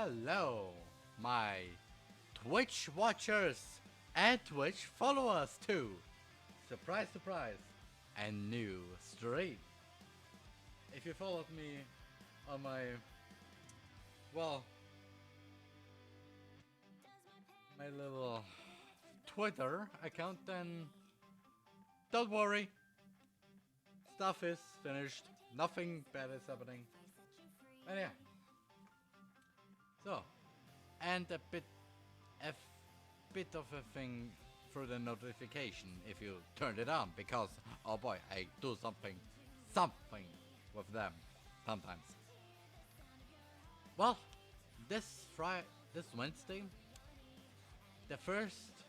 Hello, my Twitch watchers and Twitch followers too. Surprise, surprise, and new stream. If you followed me on my, well, my little Twitter account, then don't worry. Stuff is finished. Nothing bad is happening. And yeah. So, and a bit of a thing for the notification if you turned it on, because oh boy, I do something with them sometimes. Well, this Wednesday, the first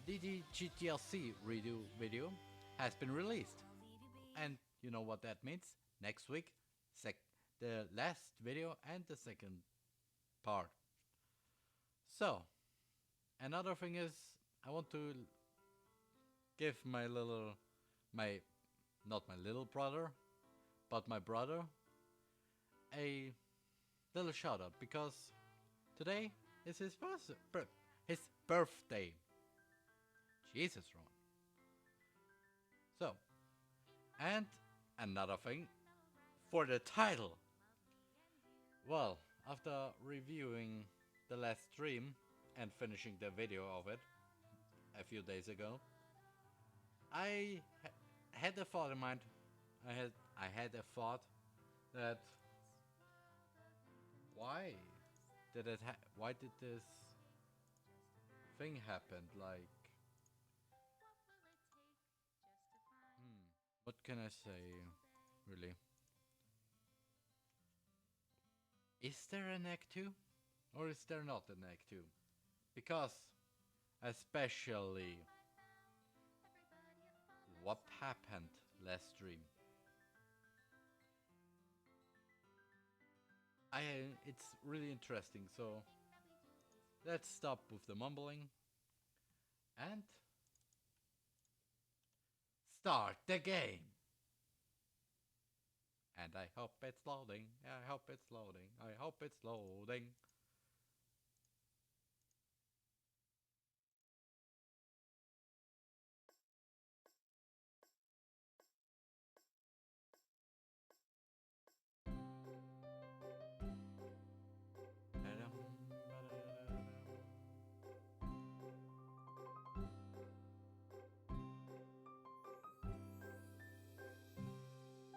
DDGTLC redo video has been released, and you know what that means. Next week, the last video and the second part. So, another thing is, I want to give not my little brother, but my brother, a little shout out, because today is his birthday. Jesus, Ron. So, and another thing for the title. Well, after reviewing the last stream and finishing the video of it a few days ago, I had a thought in mind. I had a thought that why did this thing happen? Like, what can I say, really? Is there an Act 2? Or is there not an Act 2? Because, especially, what happened last stream? It's really interesting, so let's stop with the mumbling and start the game. And I hope it's loading, I hope it's loading, I hope it's loading.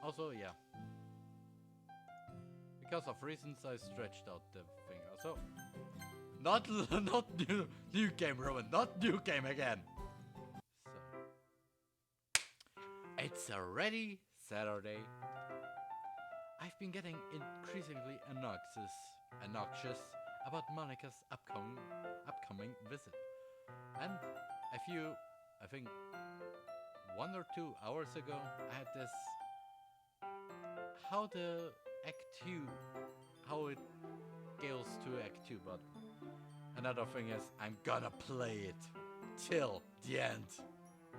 Also, yeah. Because of reasons, I stretched out the thing. Also, not new game, Rowan. Not new game again. So, it's already Saturday. I've been getting increasingly obnoxious about Monica's upcoming visit, and I think 1 or 2 hours ago, I had this how it goes to Act 2, but another thing is, I'm gonna play it till the end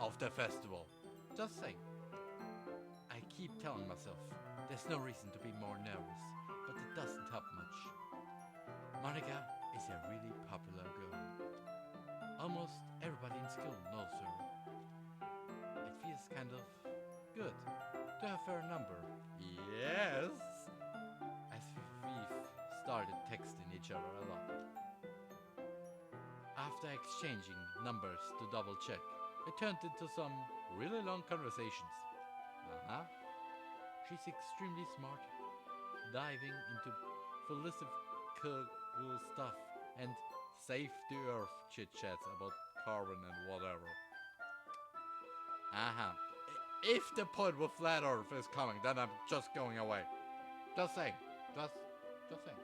of the festival. Just saying. I keep telling myself, there's no reason to be more nervous, but it doesn't help much. Monica is a really popular girl. Almost everybody in school knows her. It feels kind of good to have her number. Yes! As we've started texting each other a lot. After exchanging numbers to double check, it turned into some really long conversations. She's extremely smart, diving into philosophical stuff and save the earth chit-chats about carbon and whatever. If the point with flat earth is coming, then I'm just going away. Just saying. Just saying.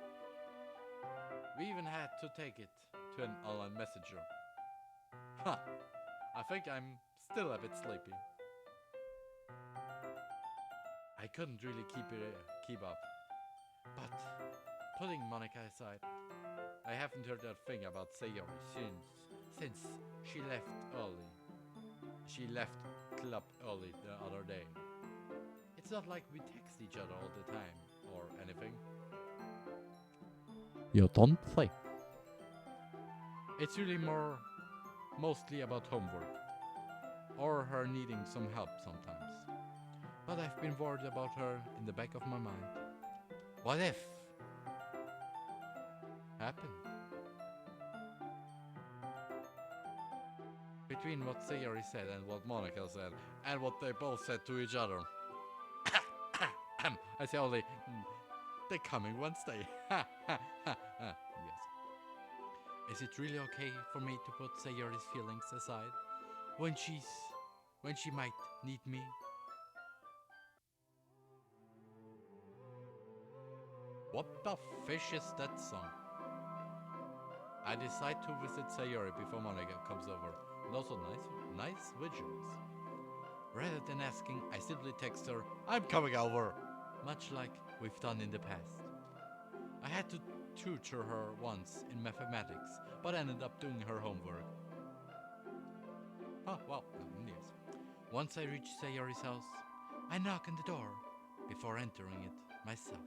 We even had to take it to an online messenger. I think I'm still a bit sleepy. I couldn't really keep up. But putting Monica aside, I haven't heard that thing about Sayori since she left early. She left club early the other day. It's not like we text each other all the time or anything. You don't say. It's really mostly about homework, or her needing some help sometimes. But I've been worried about her in the back of my mind. What if happened? Between what Sayori said and what Monica said, and what they both said to each other. I say only, they're coming Wednesday. Yes. Is it really okay for me to put Sayori's feelings aside when she might need me? What the fish is that song? I decide to visit Sayori before Monica comes over, and also nice visuals. Rather than asking, I simply text her, I'm coming over, much like we've done in the past. I had to tutor her once in mathematics, but ended up doing her homework. Oh, well, yes. Once I reach Sayori's house, I knock on the door before entering it myself.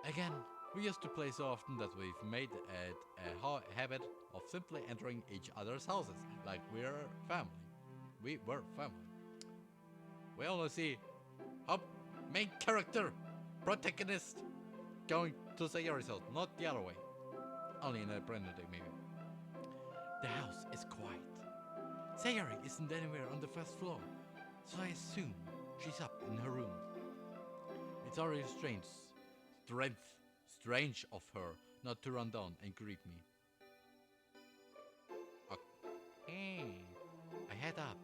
Again, we used to play so often that we've made it a habit of simply entering each other's houses, like we're family. We were family. We only see our main character, protagonist, going to Sayori's house, not the other way. Only in a branded maybe. The house is quiet. Sayori isn't anywhere on the first floor, so I assume she's up in her room. It's already strange of her not to run down and greet me. Okay. I head up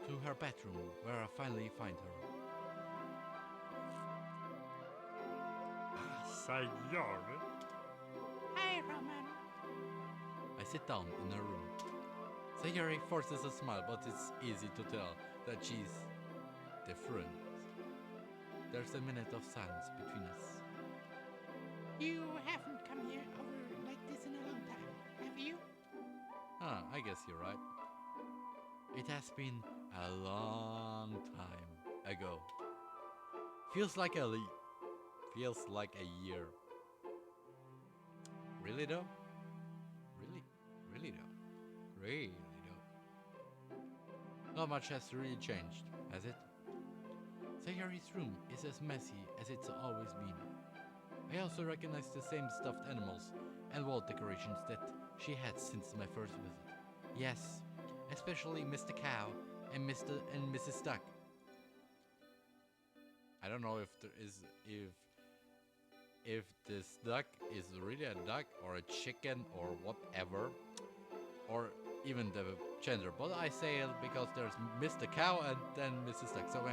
to her bedroom where I finally find her. Sayori? Hi, Roman. I sit down in her room. Sayori forces a smile, but it's easy to tell that she's different. There's a minute of silence between us. You haven't come here over like this in a long time, have you? I guess you're right. It has been a long time ago. Feels like a year. Really though? Really though? Not much has really changed, has it? Sayori's room is as messy as it's always been. I also recognize the same stuffed animals and wall decorations that she had since my first visit. Yes, especially Mr. Cow and Mrs. Duck. I don't know if this duck is really a duck or a chicken or whatever, or even the gender, but I say it because there's Mr. Cow and then Mrs. Duck, so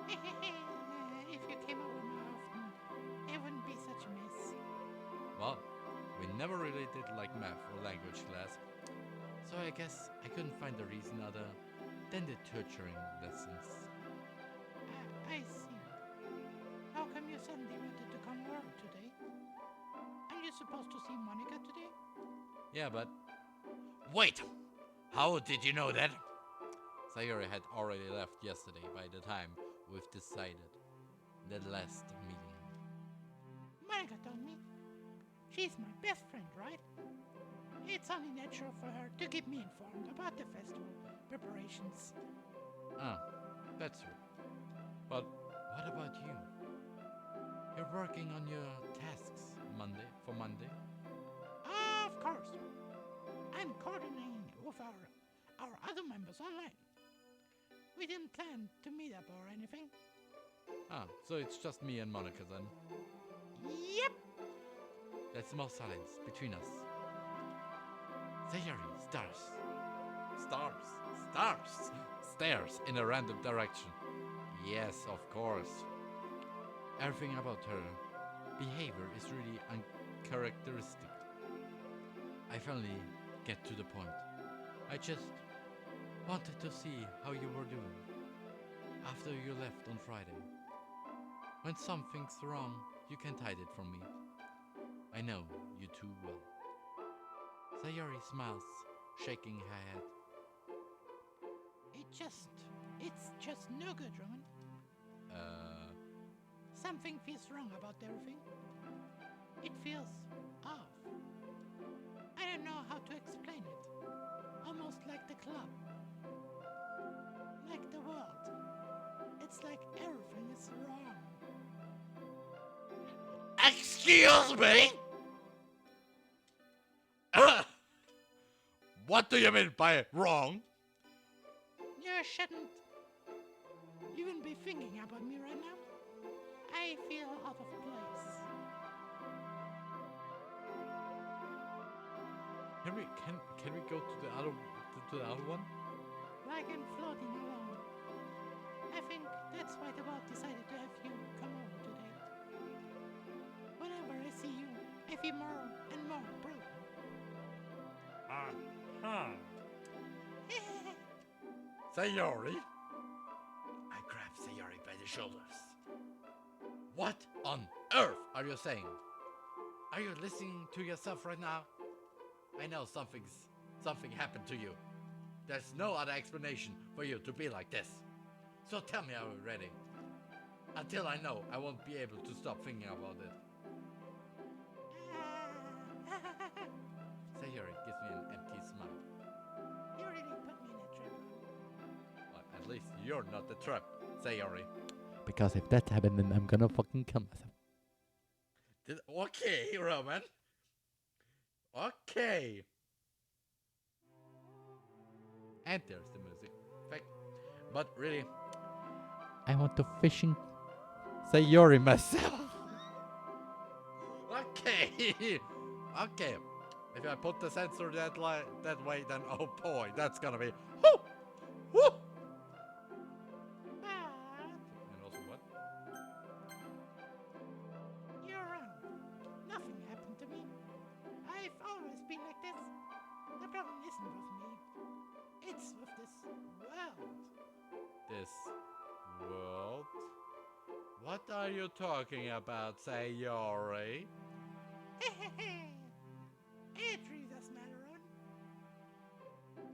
If you came over more often, it wouldn't be such a mess. well, we never really did like math or language class, so I guess I couldn't find a reason other than the tutoring lessons. I see. How come you suddenly wanted to come over today? Aren't you supposed to see Monica today? Yeah, but wait! How did you know that? Sayori had already left yesterday by the time we've decided the last meeting. Monica told me. She's my best friend, right? It's only natural for her to keep me informed about the festival preparations. Ah, that's true. But what about you? You're working on your tasks for Monday? Of course. I'm coordinating with our other members online. We didn't plan to meet up or anything. Ah, so it's just me and Monica then. Yep. That's more silence between us. Sayori stares in a random direction. Yes, of course. Everything about her behavior is really uncharacteristic. I finally get to the point. I just wanted to see how you were doing after you left on Friday. When something's wrong, you can't hide it from me. I know you too well. Sayori smiles, shaking her head. It's just no good, Roman. Something feels wrong about everything. It feels off. I don't know how to explain it. Almost like the club. Like the world. It's like everything is wrong. Excuse me? What do you mean by wrong? You shouldn't even be thinking about me right now. I feel out of place. Can we go to the other one? Like I'm floating alone. I think that's why the world decided to have you come over today. Whenever I see you, I feel more and more broken. Sayori? I grabbed Sayori by the shoulders. What on earth are you saying? Are you listening to yourself right now? I know something happened to you. There's no other explanation for you to be like this. So tell me are you ready? Until I know, I won't be able to stop thinking about it. Sayori gives me an empty smile. You really put me in a trap. Well, at least you're not the trap, Sayori. Because if that happened, then I'm gonna fucking kill myself. Okay, Roman. Okay. And there's the music. But really, I want to fishing Sayori myself. okay. Okay. If I put the sensor that way, then oh boy, that's gonna be whoo, whoo. But And also what? you're wrong. Nothing happened to me. I've always been like this. The problem isn't with me. It's with this world. This world? What are you talking about, Sayori? It really does matter, Ron.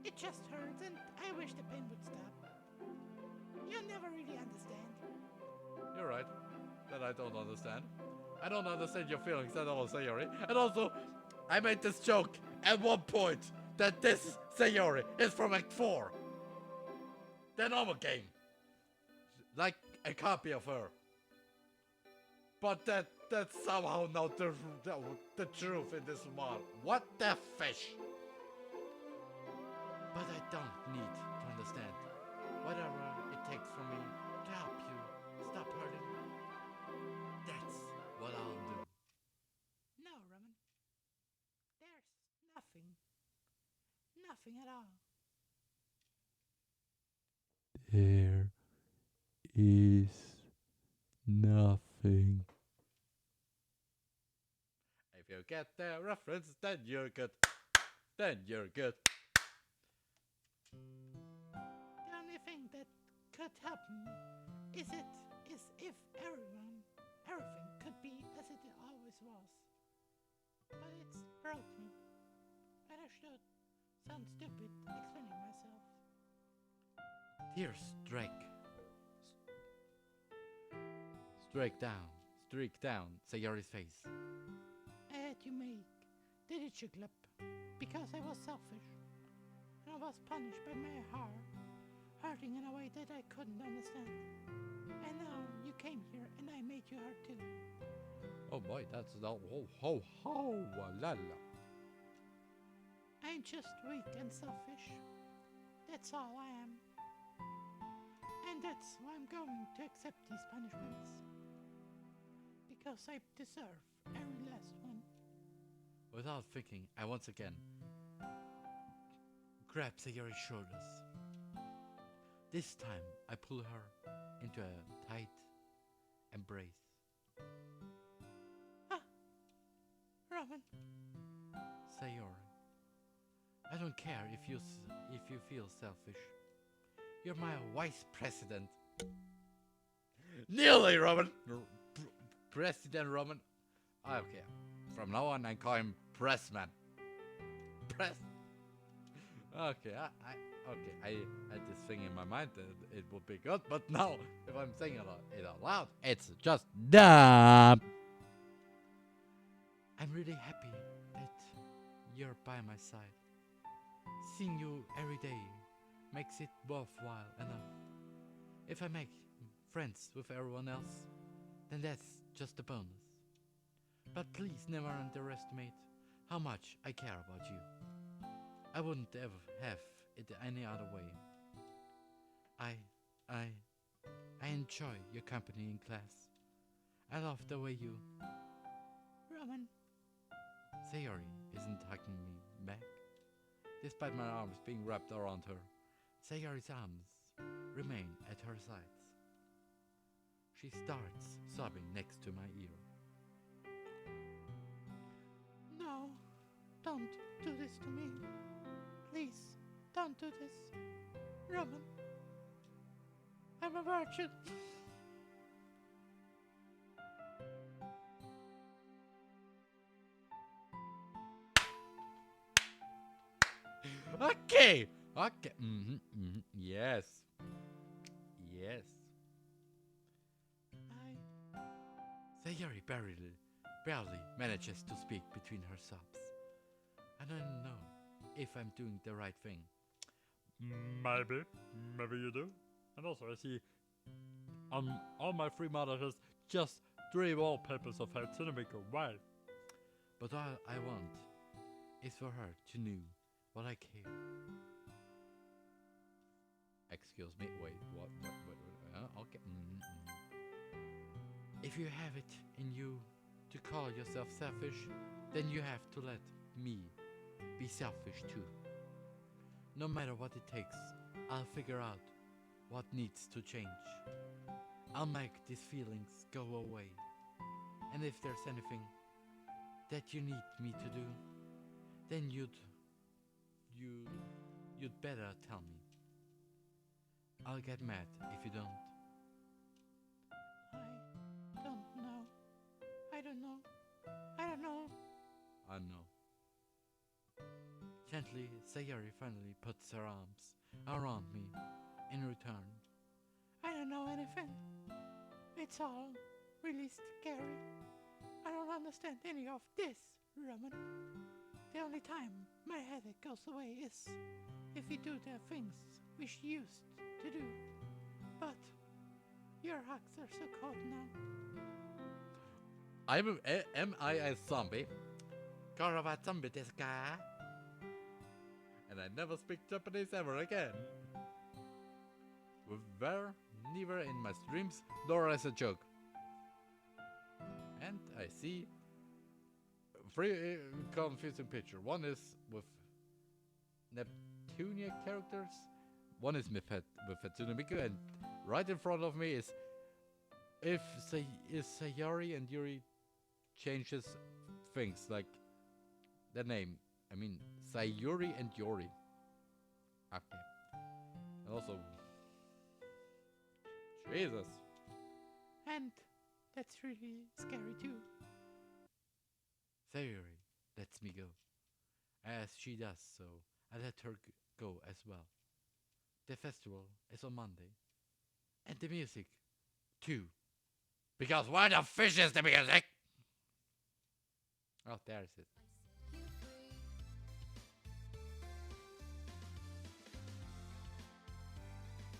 It just hurts and I wish the pain would stop. You'll never really understand. You're right. That I don't understand. I don't understand your feelings at all, Sayori. And also, I made this joke at one point that this Sayori is from Act 4. The normal game. Like a copy of her. But that's somehow not the truth in this mod. What the fish? But I don't need to understand. Whatever it takes for me to help you stop hurting. That's what I'll do. No, Roman. There's nothing. Nothing at all. There is nothing. If you get the reference, then you're good. Then you're good. The only thing that could happen is if everything could be as it always was. But it's broken. And I should sound stupid explaining myself. Tears streak down Sayori's face. I had to make the ditcher clip because I was selfish. And I was punished by my heart, hurting in a way that I couldn't understand. And now you came here and I made you hurt too. Oh boy, that's the ho la la. I'm just weak and selfish. That's all I am. And that's why I'm going to accept these punishments. Because I deserve every last one. Without thinking, I once again grab Sayori's shoulders. This time, I pull her into a tight embrace. Roman, Sayori, I don't care if you feel selfish. You're my vice president. Nearly, Roman. President Roman. Okay, from now on I call him Pressman. Press. Okay, I had this thing in my mind that it would be good, but now if I'm saying it out loud, it's just dumb. I'm really happy that you're by my side. Seeing you every day makes it worthwhile enough. If I make friends with everyone else, then that's just a bonus. But please never underestimate how much I care about you. I wouldn't ever have it any other way. I enjoy your company in class. I love the way you... Roman, Sayori isn't hugging me back. Despite my arms being wrapped around her, Sayori's arms remain at her sides. She starts sobbing next to my ear. no, don't do this to me. Please, don't do this. Roman, I'm a virgin. Okay! Yes. Yes. Sayori barely manages to speak between her sobs. I don't know if I'm doing the right thing. Maybe you do. And also I see on my free monitors just 3 wallpapers of Hatsune Miku. Why? But all I want is for her to know what I care. Excuse me, wait, what? Okay. If you have it in you to call yourself selfish, then you have to let me be selfish too. No matter what it takes, I'll figure out what needs to change. I'll make these feelings go away. And if there's anything that you need me to do, then you'd better tell me. I'll get mad if you don't. I don't know. I know. Gently, Sayori finally puts her arms around me in return. I don't know anything. It's all really scary. I don't understand any of this, Roman. The only time my headache goes away is if we do the things we used to do. But your hugs are so cold now. Am I a zombie? Karawa zombie desu ka? And I never speak Japanese ever again. Were neither in my dreams nor as a joke. And I see 3 confusing pictures. One is with Neptunia characters. One is with Hatsune Miku, and right in front of me is Sayori and Yuri changes things like the name. I mean Sayuri and Yuri. Okay. And also Jesus. And that's really scary too. Sayori lets me go. As she does so, I let her go as well. The festival is on Monday. And the music, too. Because where the fish is the music? Oh, there's it.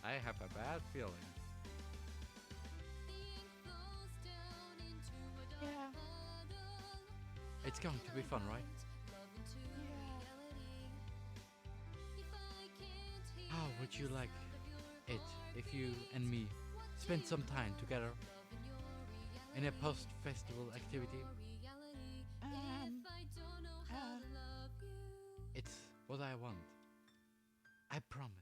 I have a bad feeling. Yeah, It's going to be fun, right? yeah. How would you like it if you and me spent some time together in a post-festival activity? It's what I want. I promise.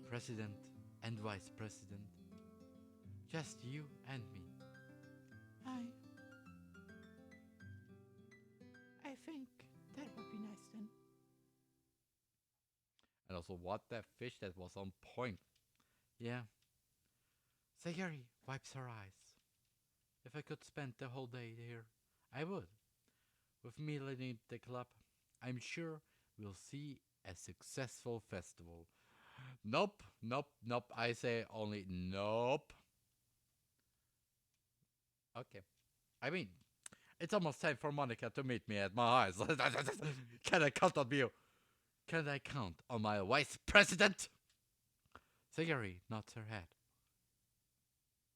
President and Vice President. Just you and me. I think that would be nice then. And also, what that fish that was on point. Yeah. Sayori wipes her eyes. If I could spend the whole day here, I would. With me leading the club, I'm sure we'll see a successful festival. Nope. I say only nope. Okay. I mean, It's almost time for Monica to meet me at my house. Can I count on you? Can I count on my vice president? Sayori nods her head.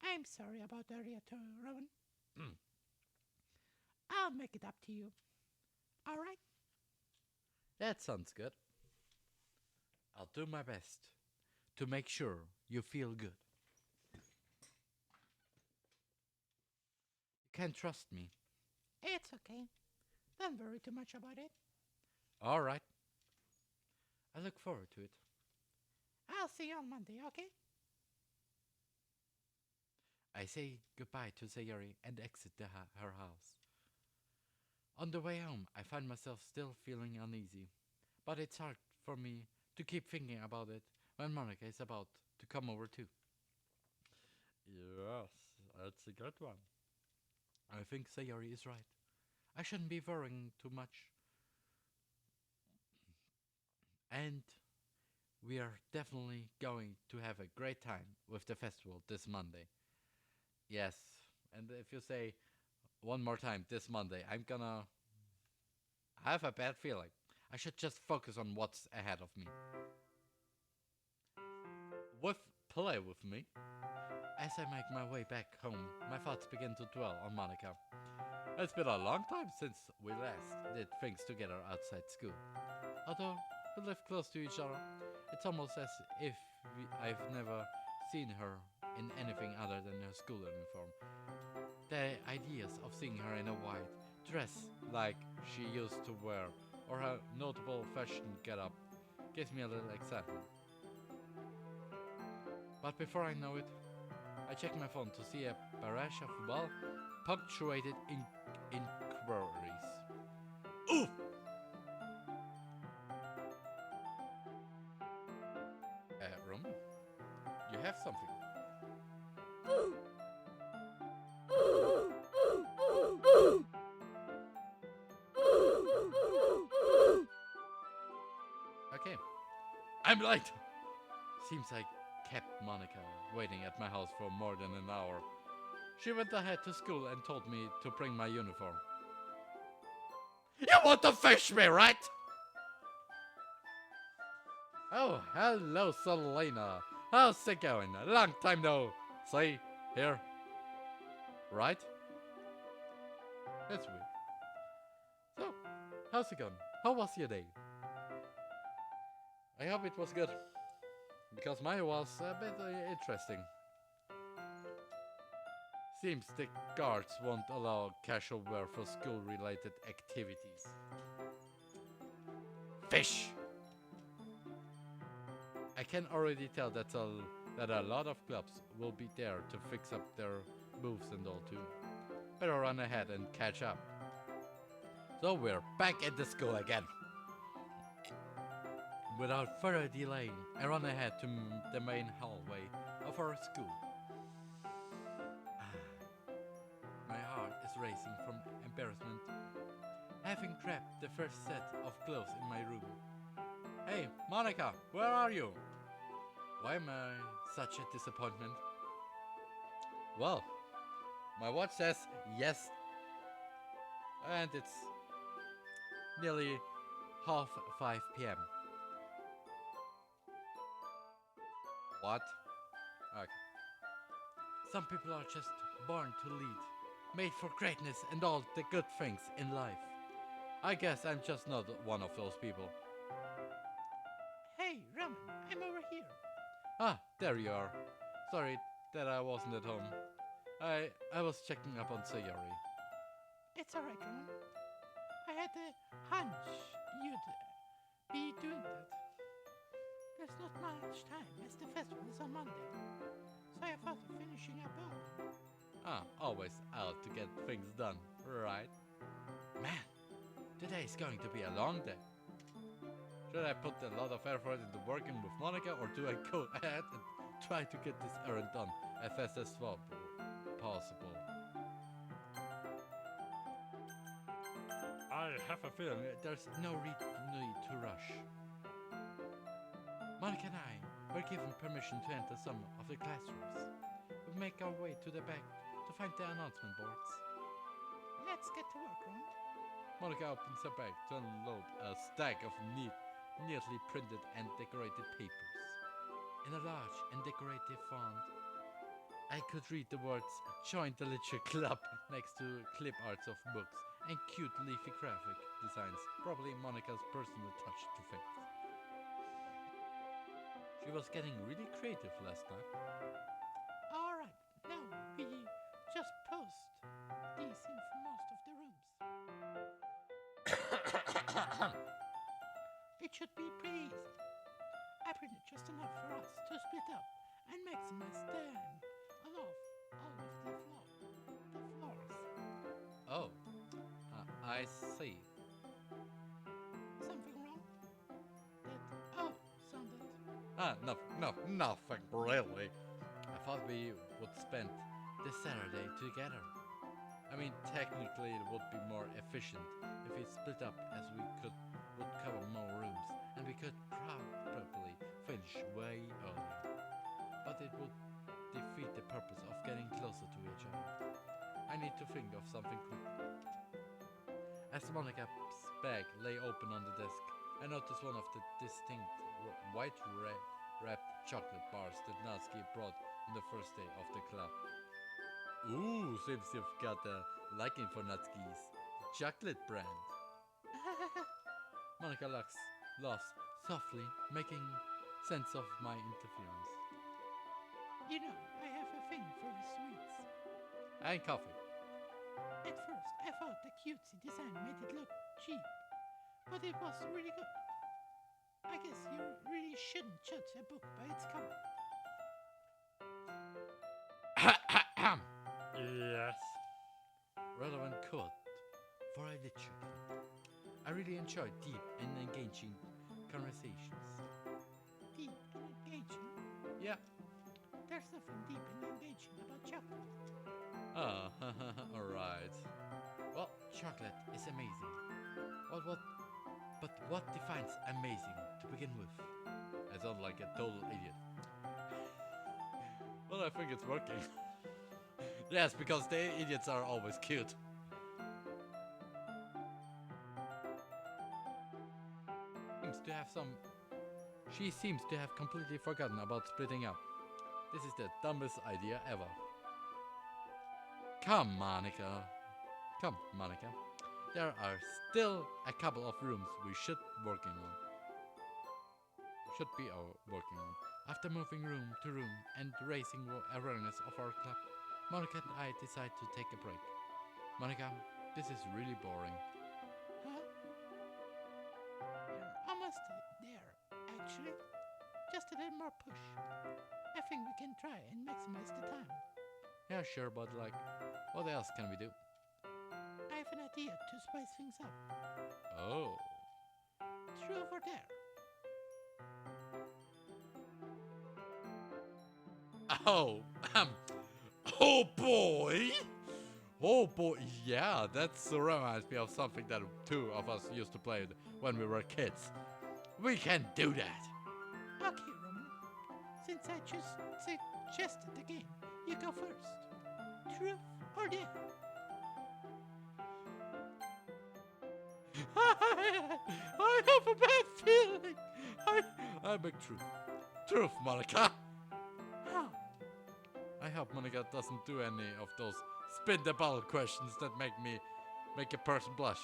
I'm sorry about earlier, Rowan. I'll make it up to you. All right? That sounds good. I'll do my best to make sure you feel good. You can trust me. It's okay. Don't worry too much about it. All right. I look forward to it. I'll see you on Monday, okay? I say goodbye to Sayori and exit her house. On the way home, I find myself still feeling uneasy, but it's hard for me to keep thinking about it when Monica is about to come over too. Yes, that's a good one. I think Sayori is right. I shouldn't be worrying too much. And we are definitely going to have a great time with the festival this Monday. Yes, and if you say one more time this Monday, I'm gonna have a bad feeling. I should just focus on what's ahead of me. Play with me. As I make my way back home, my thoughts begin to dwell on Monica. It's been a long time since we last did things together outside school. Although we live close to each other, it's almost as if I've never seen her in anything other than her school uniform. The ideas of seeing her in a white dress like she used to wear, or her notable fashion get-up, gives me a little excitement. But before I know it, I check my phone to see a barrage of punctuated inquiries. Oof! Roman, you have something. Okay, I'm late. Seems I kept Monica waiting at my house for more than an hour. She went ahead to school and told me to bring my uniform. You want to fish me, right? Oh, hello, Selena. How's it going? A long time no see here. Right? That's weird. So, how's it going? How was your day? I hope it was good. Because mine was a bit interesting. Seems the guards won't allow casual wear for school-related activities. Fish! I can already tell that a lot of clubs will be there to fix up their booths and all too. Better run ahead and catch up. So we're back at the school again. Without further delay, I run ahead to the main hallway of our school. My heart is racing from embarrassment, having grabbed the first set of clothes in my room. Hey, Monica, where are you? Why am I such a disappointment? Well, my watch says yes, and it's nearly 5:30 p.m. What? Okay. Some people are just born to lead, made for greatness and all the good things in life. I guess I'm just not one of those people. Hey, Roman, I'm over here. Ah, there you are. Sorry that I wasn't at home. I was checking up on Sayori. It's alright, Roman. I had a hunch you'd be doing that. There's not much time as the festival is on Monday, so I thought of finishing up early. Ah, always out to get things done, right? Man, today is going to be a long day. Should I put a lot of effort into working with Monica, or do I go ahead and try to get this errand done as fast as possible? I have a feeling there's no need to rush. Monica and I were given permission to enter some of the classrooms. We make our way to the back to find the announcement boards. Let's let's get to work, Ron. Monica opens her bag to unload a stack of neatly printed and decorated papers. In a large and decorative font, I could read the words Join the Literature Club next to clip arts of books and cute leafy graphic designs, probably Monica's personal touch to things. She was getting really creative last time. Alright, now we just post these in for most of the rooms. It should be pretty easy. I printed just enough for us to split up and maximize Dan on off all of the floors. Oh, I see. Something wrong? That oh sounded. Nothing really. I thought we would spend this Saturday together. I mean, technically it would be more efficient if we split up, as we would cover more rooms and we could probably finish way earlier. But it would defeat the purpose of getting closer to each other. I need to think of something quick. As Monica's bag lay open on the desk, I noticed one of the distinct white wrapped chocolate bars that Natsuki brought on the first day of the club. Ooh, seems you've got a liking for Natsuki's chocolate brand. Monica laughs softly, making sense of my interference. You know, I have a thing for sweets. And coffee. At first, I thought the cutesy design made it look cheap, but it was really good. I guess you really shouldn't judge a book by its cover. Yes. Relevant quote for a literature club. I really enjoy deep and engaging conversations. Deep and engaging? Yeah. There's nothing deep and engaging about chocolate. Ah, alright. Well, chocolate is amazing. But what defines amazing to begin with? I sound like a total idiot. Well, I think it's working. Yes, because the idiots are always cute. She seems to have completely forgotten about splitting up. This is the dumbest idea ever. Come, Monica. There are still a couple of rooms we should be working on. After moving room to room and raising awareness of our club, Monica and I decide to take a break. Monica, this is really boring. Huh? You're almost there, actually. Just a little more push. I think we can try and maximize the time. Yeah, sure, but what else can we do? I have an idea to spice things up. Oh. Through over there. Oh, oh boy, yeah, that reminds me of something that two of us used to play when we were kids. We can do that. Okay, Roman. Since I just suggested the game, you go first. Truth or dare? I have a bad feeling. I make truth. Truth, Monica. How? I hope Monica doesn't do any of those spin the ball questions that make a person blush.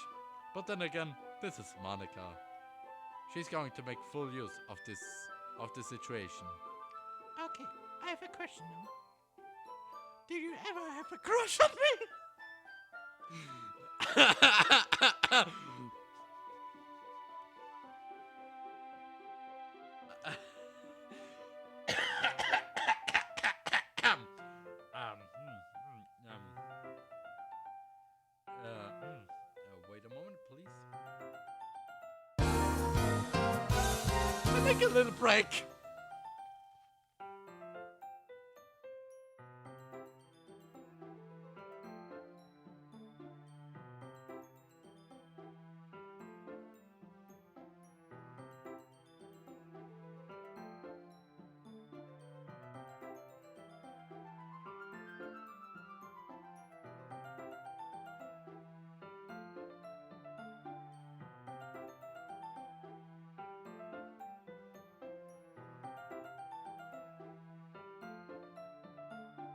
But then again, this is Monica. She's going to make full use of this situation. Okay, I have a question now. Do you ever have a crush on me? Wait a moment, please. Take a little break.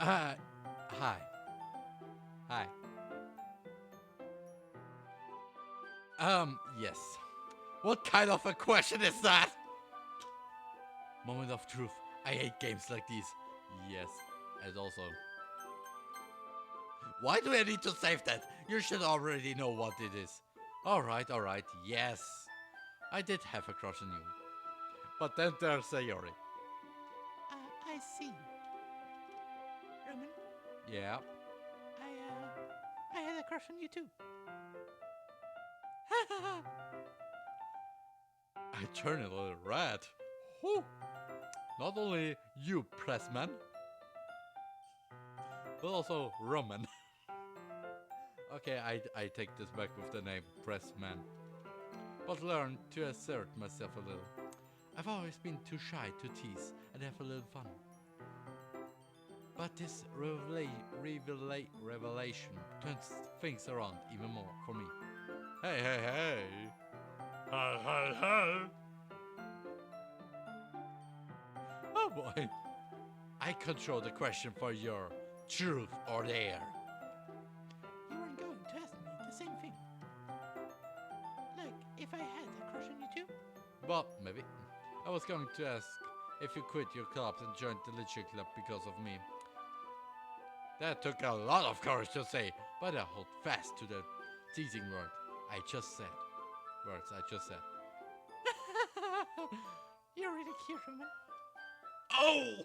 Hi. Hi. Yes. What kind of a question is that? Moment of truth. I hate games like these. Yes. And also... Why do I need to save that? You should already know what it is. Alright. Yes. I did have a crush on you. But then there's Sayori. I see. Roman, Yeah. I had a crush on you too. I turn a little red. Whew. Not only you, pressman, but also Roman. Okay, I take this back with the name pressman. But learn to assert myself a little. I've always been too shy to tease and have a little fun. But this revelation turns things around even more for me. Hey. Hey. Oh boy. I control the question for your truth or dare. You weren't going to ask me the same thing. Like, if I had a crush on you too? Well, maybe. I was going to ask if you quit your clubs and joined the Literature Club because of me. That took a lot of courage to say, but I hold fast to the teasing word I just said. You're really cute, Roman. Oh!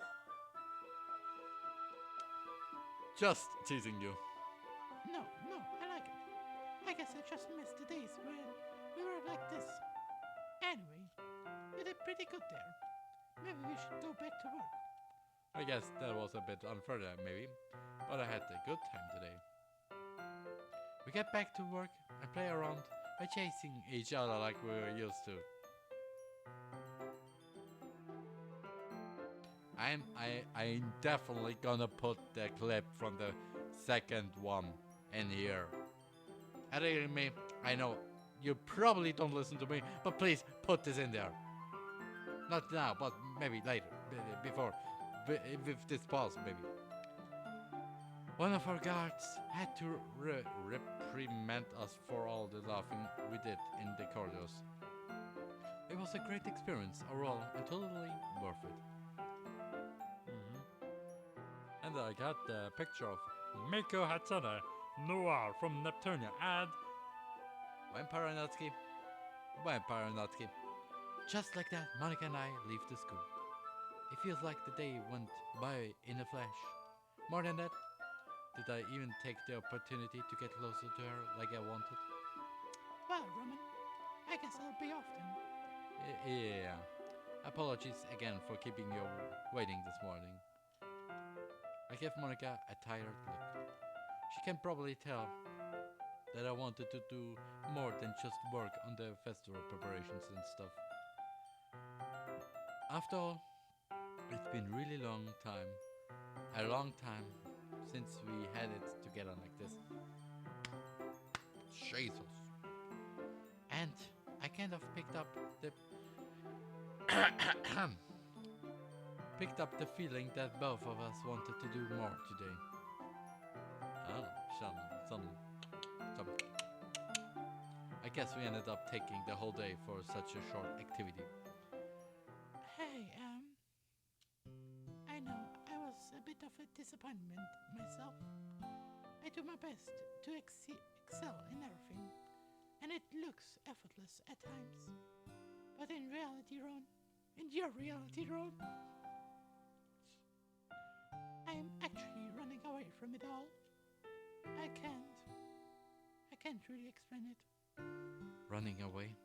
Just teasing you. No, I like it. I guess I just missed the days when we were like this. Anyway, you did pretty good there. Maybe we should go back to work. I guess that was a bit unfair there, maybe. But I had a good time today. We get back to work and play around by chasing each other like we were used to. I'm definitely gonna put the clip from the second one in here. Editing me, I know you probably don't listen to me, but please put this in there. Not now, but maybe later, before, with this pause, maybe. One of our guards had to reprimand us for all the laughing we did in the corridors. It was a great experience overall and totally worth it. And I got the picture of Miko Hatsune, Noir from Neptunia, and Vampire Natsuki. Just like that, Monica and I leave the school. It feels like the day went by in a flash. More than that, did I even take the opportunity to get closer to her like I wanted? Well, Roman, I guess I'll be off then. Yeah. Apologies again for keeping you waiting this morning. I gave Monica a tired look. She can probably tell that I wanted to do more than just work on the festival preparations and stuff. After all, it's been a really long time since we had it together like this. Jesus. And I kind of picked up the feeling that both of us wanted to do more today. Oh, some. I guess we ended up taking the whole day for such a short activity. Hey, I know I was a bit of a disappointment myself. I do my best to excel in everything, and it looks effortless at times. But in your reality, Ron, I am actually running away from it all. I can't really explain it. Running away?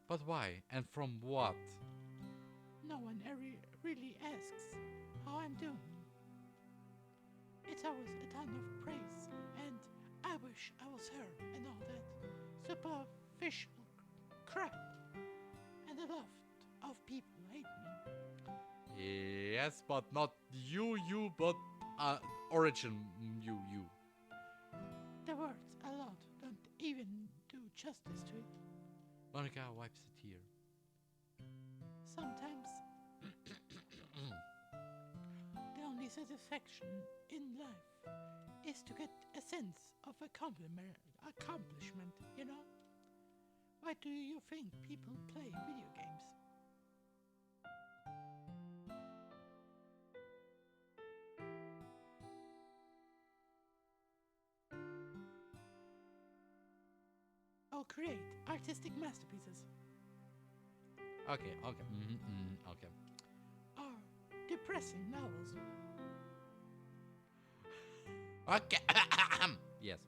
But why? And from what? No one really asks how I'm doing. It's always a ton of praise, and I wish I was her and all that superficial crap. And a lot of people hate me. Yes, but not you, but origin you. The words a lot don't even do justice to it. Monica wipes a tear. Sometimes the only only satisfaction in life is to get a sense of accomplishment, you know? Why do you think people play video games? Or create artistic masterpieces, Okay, okay, okay. or depressing novels. Okay, yes.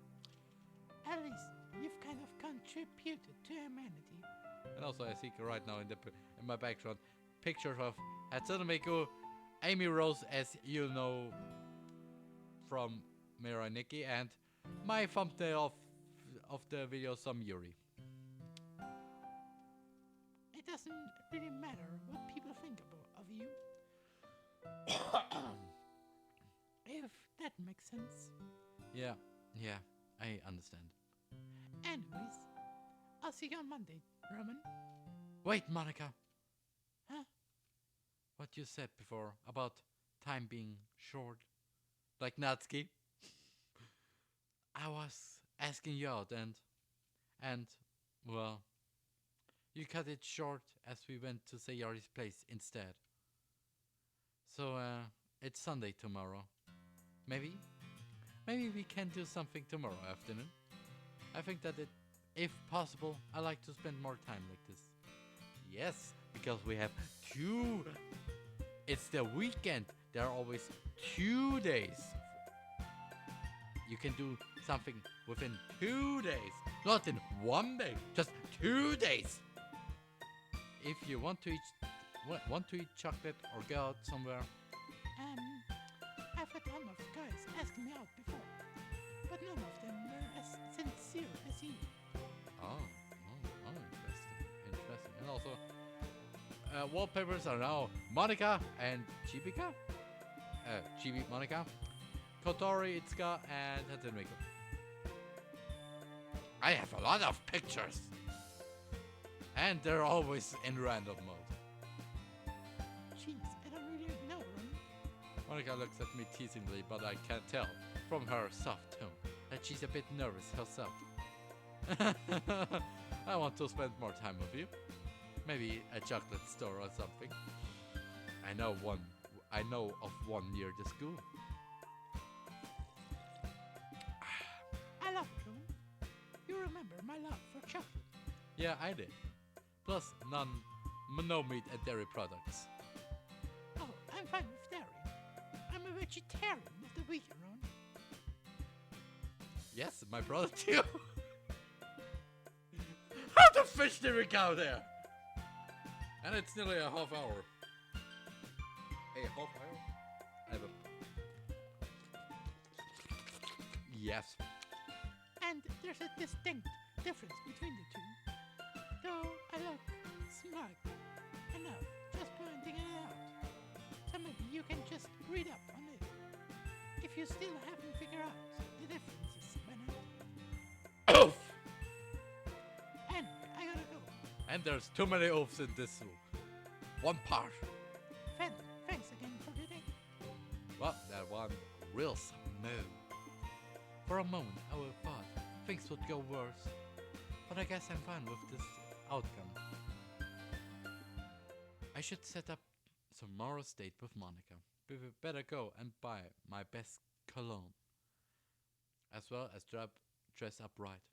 At least you've kind of contributed to humanity. And also I see right now in my background pictures of Hatsune Miku, Amy Rose, as you know from Mira and Nikki, and my thumbnail of the video, some Yuri. It doesn't really matter what people think of you. If that makes sense. Yeah, I understand. Anyways, I'll see you on Monday, Roman. Wait, Monica. Huh? What you said before about time being short, like Natsuki. I was asking you out and well, you cut it short as we went to Sayori's place instead. So it's Sunday tomorrow. Maybe we can do something tomorrow afternoon. I think that if possible, I like to spend more time like this. Yes, because we have two. It's the weekend. There are always 2 days. You can do something within 2 days, not in 1 day, just 2 days. If you want to eat chocolate or go out somewhere. I've had a ton of guys asking me out before, but none of them were as sincere as you. Oh, interesting. And also, wallpapers are now Monica and Chibika. Chibi Monica, Kotori, Itsuka, and Hatsune Miku. I have a lot of pictures, and they're always in random mode. Jeez, I don't really know, Roman. Monica looks at me teasingly, but I can tell from her soft tone that she's a bit nervous herself. I want to spend more time with you. Maybe a chocolate store or something. I know of one near the school. I love it, Roman. You remember my love for chocolate. Yeah, I did. Plus no meat and dairy products. Oh, I'm fine with dairy. I'm a vegetarian of the weekend, Ron. Yes, my brother too. How the fish did we go there? And it's nearly a half hour. A half hour? Yes. And there's a distinct difference between the two. Though I look smug enough just pointing it out. So maybe you can just read up on it. If you still haven't figured out the differences by now. Oof! Anyway, I gotta go. And there's too many oofs in this one part. Thanks again for today. Well, that one real smooth. For a moment, I would have thought things would go worse, but I guess I'm fine with this outcome. I should set up tomorrow's date with Monica. We better go and buy my best cologne, as well as dress up right.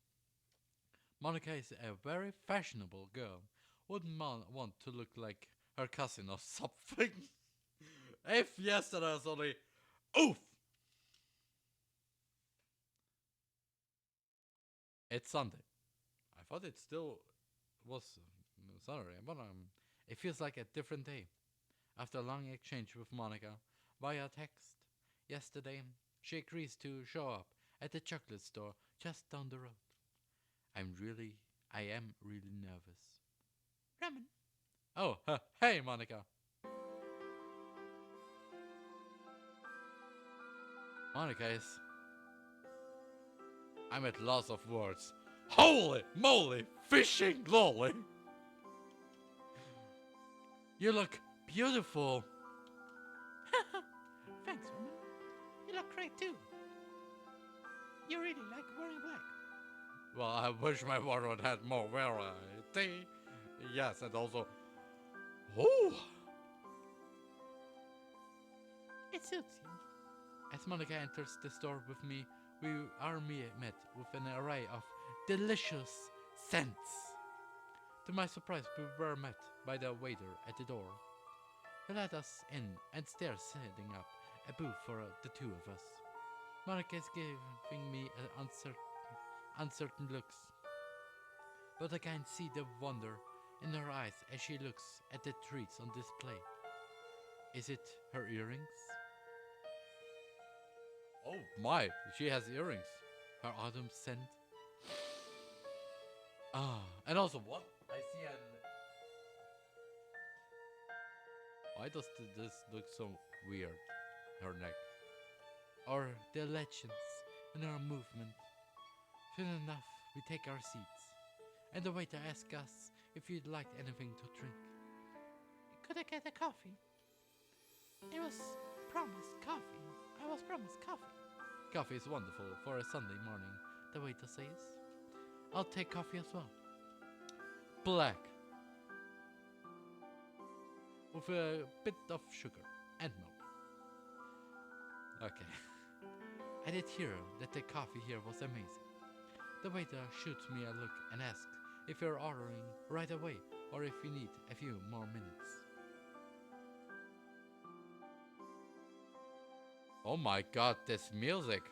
Monica is a very fashionable girl. Wouldn't want to look like her cousin or something. If yesterday was only oof. It's Sunday. I thought it still was Saturday, but it feels like a different day. After a long exchange with Monica via text yesterday, she agrees to show up at the chocolate store just down the road. I am really nervous. Ramen. Oh, hey, Monica. Monica is... I'm at loss of words. Holy moly, fishing lolly! You look beautiful. Thanks, Roman. look great too. You really like wearing black. Well, I wish my wardrobe had more variety. Yes, and also... Oh! It suits you. As Monica enters the store with me, we are met with an array of delicious scents. To my surprise, we were met by the waiter at the door, who let us in and stares setting up a booth for the two of us. Monica is giving me uncertain looks, but I can see the wonder in her eyes as she looks at the treats on display. Is it her earrings? Oh my, she has earrings. Her autumn scent. Ah, and also what? I see an... Why does this look so weird? Her neck. Or the legends in her movement. Soon enough, we take our seats, and the waiter asks us if you'd like anything to drink. Could I get a coffee? It was promised coffee. I was promised coffee. Coffee is wonderful for a Sunday morning, the waiter says. I'll take coffee as well. Black. With a bit of sugar and milk. Okay. I did hear that the coffee here was amazing. The waiter shoots me a look and asks if you're ordering right away or if you need a few more minutes. Oh my god, this music!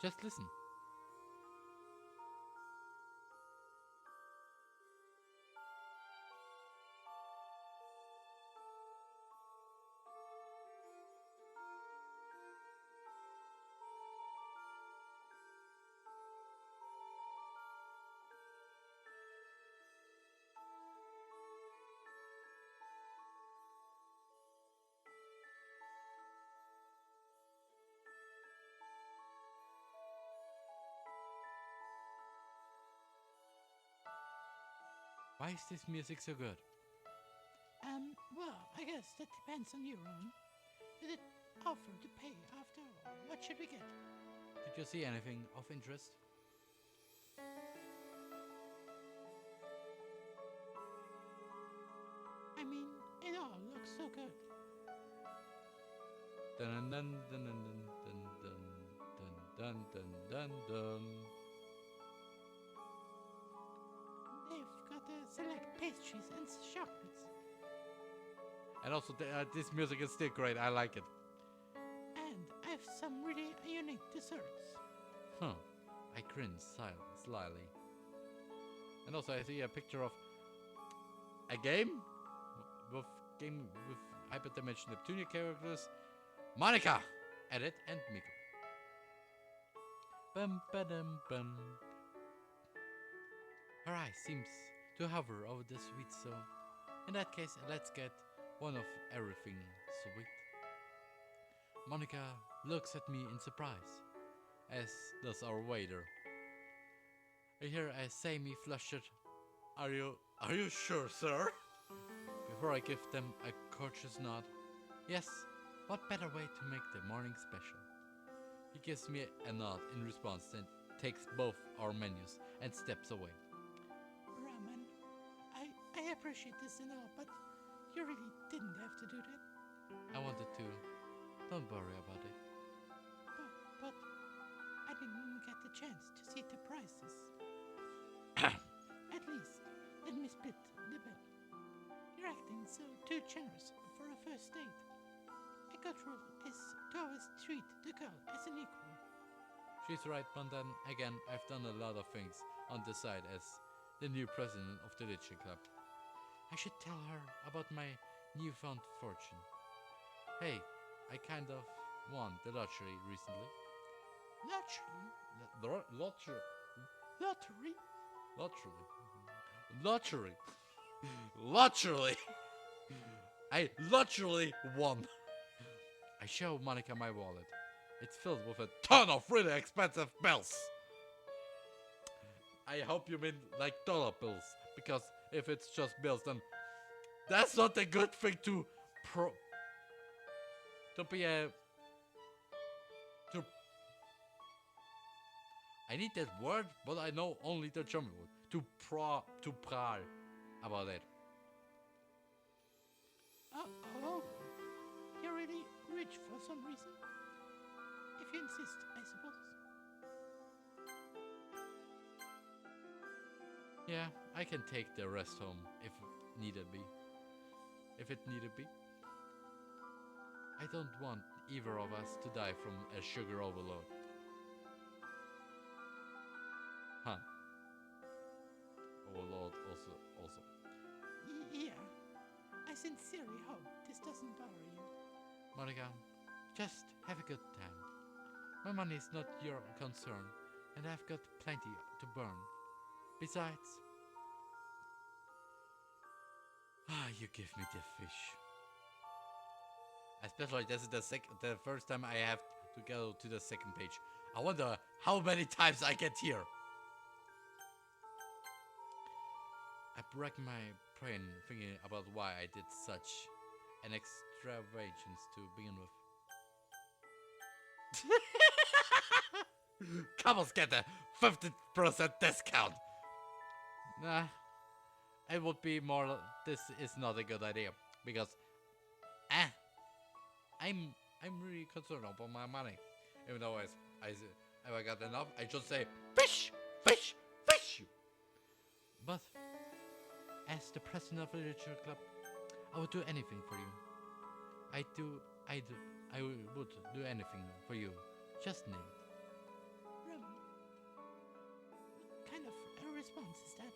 Just listen. Why is this music so good? Well, I guess that depends on you, Ron. You did offer to pay after all. What should we get? Did you see anything of interest? I mean, it all looks so good. Dun dun dun dun dun dun dun dun dun dun. They've got select pastries and chocolates. And also, this music is still great. I like it. And I have some really unique desserts. Huh. I grin slyly. And also, I see a picture of a game with hyperdimension Neptunia characters, Monica, Edit, and Miko. Bum ba-dum bum. Her eye seems to hover over the sweet, so in that case, let's get one of everything sweet. Monica looks at me in surprise, as does our waiter. I hear a semi-flushed, Are you sure, sir? Before I give them a courteous nod. Yes, what better way to make the morning special? He gives me a nod in response and takes both our menus and steps away. Raman, I appreciate this and all, but you really didn't have to do that. I wanted to. Don't worry about it. But I didn't get the chance to see the prices. At least, let me split the bill. You're acting so too generous for a first date. A good rule is to always treat the girl as an equal. She's right, but then again, I've done a lot of things on the side as the new president of the Litchi Club. I should tell her about my newfound fortune. Hey, I kind of won the lottery recently. Lottery? Lottery? Lottery! I literally won. I show Monica my wallet. It's filled with a ton of really expensive bills. I hope you mean like dollar bills, because if it's just bills, then that's not a good thing to to be a to I need that word, but I know only the German word. To proud about it. Oh, you're really rich for some reason. If you insist, I suppose. Yeah, I can take the rest home if needed be. If it needed be. I don't want either of us to die from a sugar overload. Huh. Overload also. Yeah. I sincerely hope this doesn't bother you. Monica, just have a good time. My money is not your concern, and I've got plenty to burn. Besides, you give me the fish. Especially this is the first time I have to go to the second page. I wonder how many times I get here. I break my brain thinking about why I did such an extravagance to begin with. Couples get a 50% discount. Nah, it would be more. This is not a good idea because I'm really concerned about my money. Even though if I got enough, I should say fish. But as the president of the literature club, I would do anything for you. I would do anything for you. Just name it. Roman, what kind of a response is that?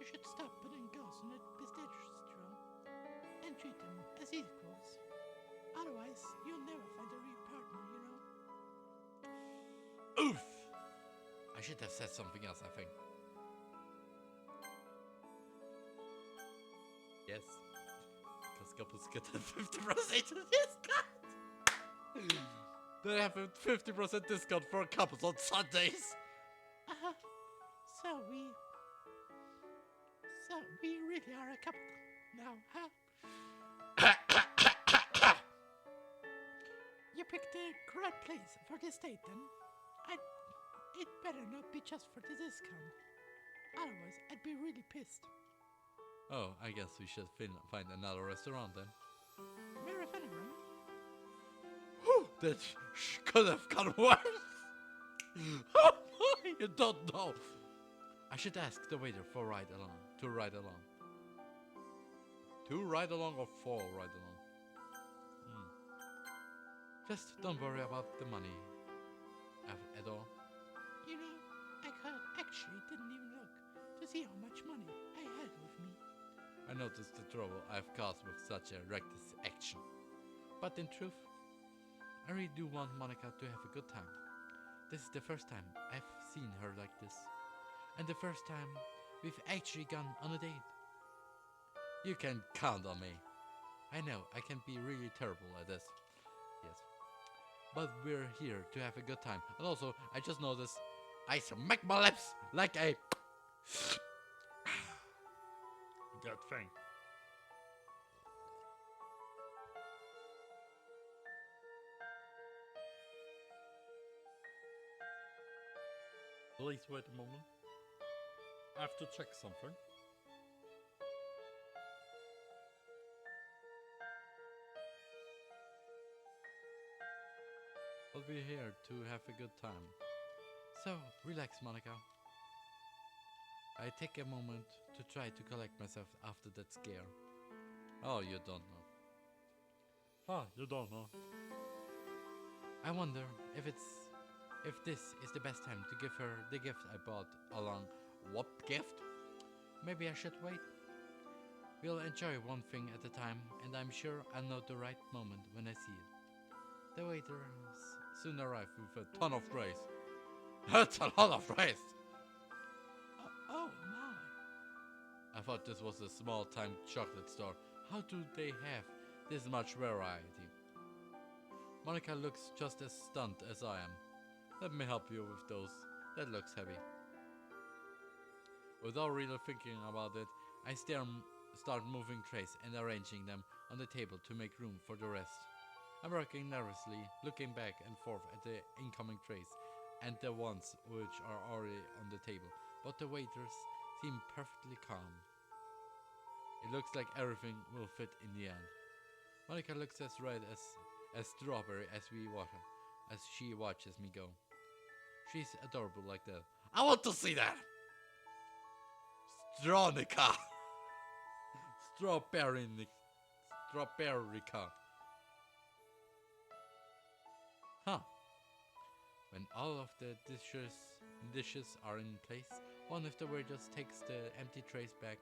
You should stop putting girls on a pistachio straw and treat them as equals. Otherwise, you'll never find a real partner, you know? Oof! I should have said something else, I think. Yes. Because couples get a 50% discount! They have a 50% discount for couples on Sundays! So we really are a couple now, huh? You picked the correct place for this date then. It better not be just for the discount. Otherwise, I'd be really pissed. Oh, I guess we should find another restaurant then. Mary Fennegram? Whew, that could have gone worse! You don't know! I should ask the waiter to ride along. To ride along or for ride along? Just don't worry about the money at all. You know, I actually didn't even look to see how much money I had with me. I noticed the trouble I've caused with such a reckless action. But in truth, I really do want Monica to have a good time. This is the first time I've seen her like this. And the first time we've actually gone on a date. You can count on me. I know I can be really terrible at this. Yes. But we're here to have a good time. And also, I just noticed I smack my lips like a... that thing. Please wait a moment. I have to check something. We'll be here to have a good time. So, relax, Monica. I take a moment to try to collect myself after that scare. Oh, you don't know. You don't know. I wonder if this is the best time to give her the gift I bought along. What gift? Maybe I should wait. We'll enjoy one thing at a time, and I'm sure I'll know the right moment when I see it. The waiter soon arrived with a ton of rice. That's a lot of rice! Oh my. I thought this was a small-time chocolate store. How do they have this much variety? Monica looks just as stunned as I am. Let me help you with those. That looks heavy. Without really thinking about it, I start moving trays and arranging them on the table to make room for the rest. I'm working nervously, looking back and forth at the incoming trays and the ones which are already on the table, but the waiters seem perfectly calm. It looks like everything will fit in the end. Monica looks as red as strawberry as she watches me go. She's adorable like that. I want to see that! Stronica! Strawberrynica. Huh. When all of the dishes are in place, one of the waiters takes the empty trays back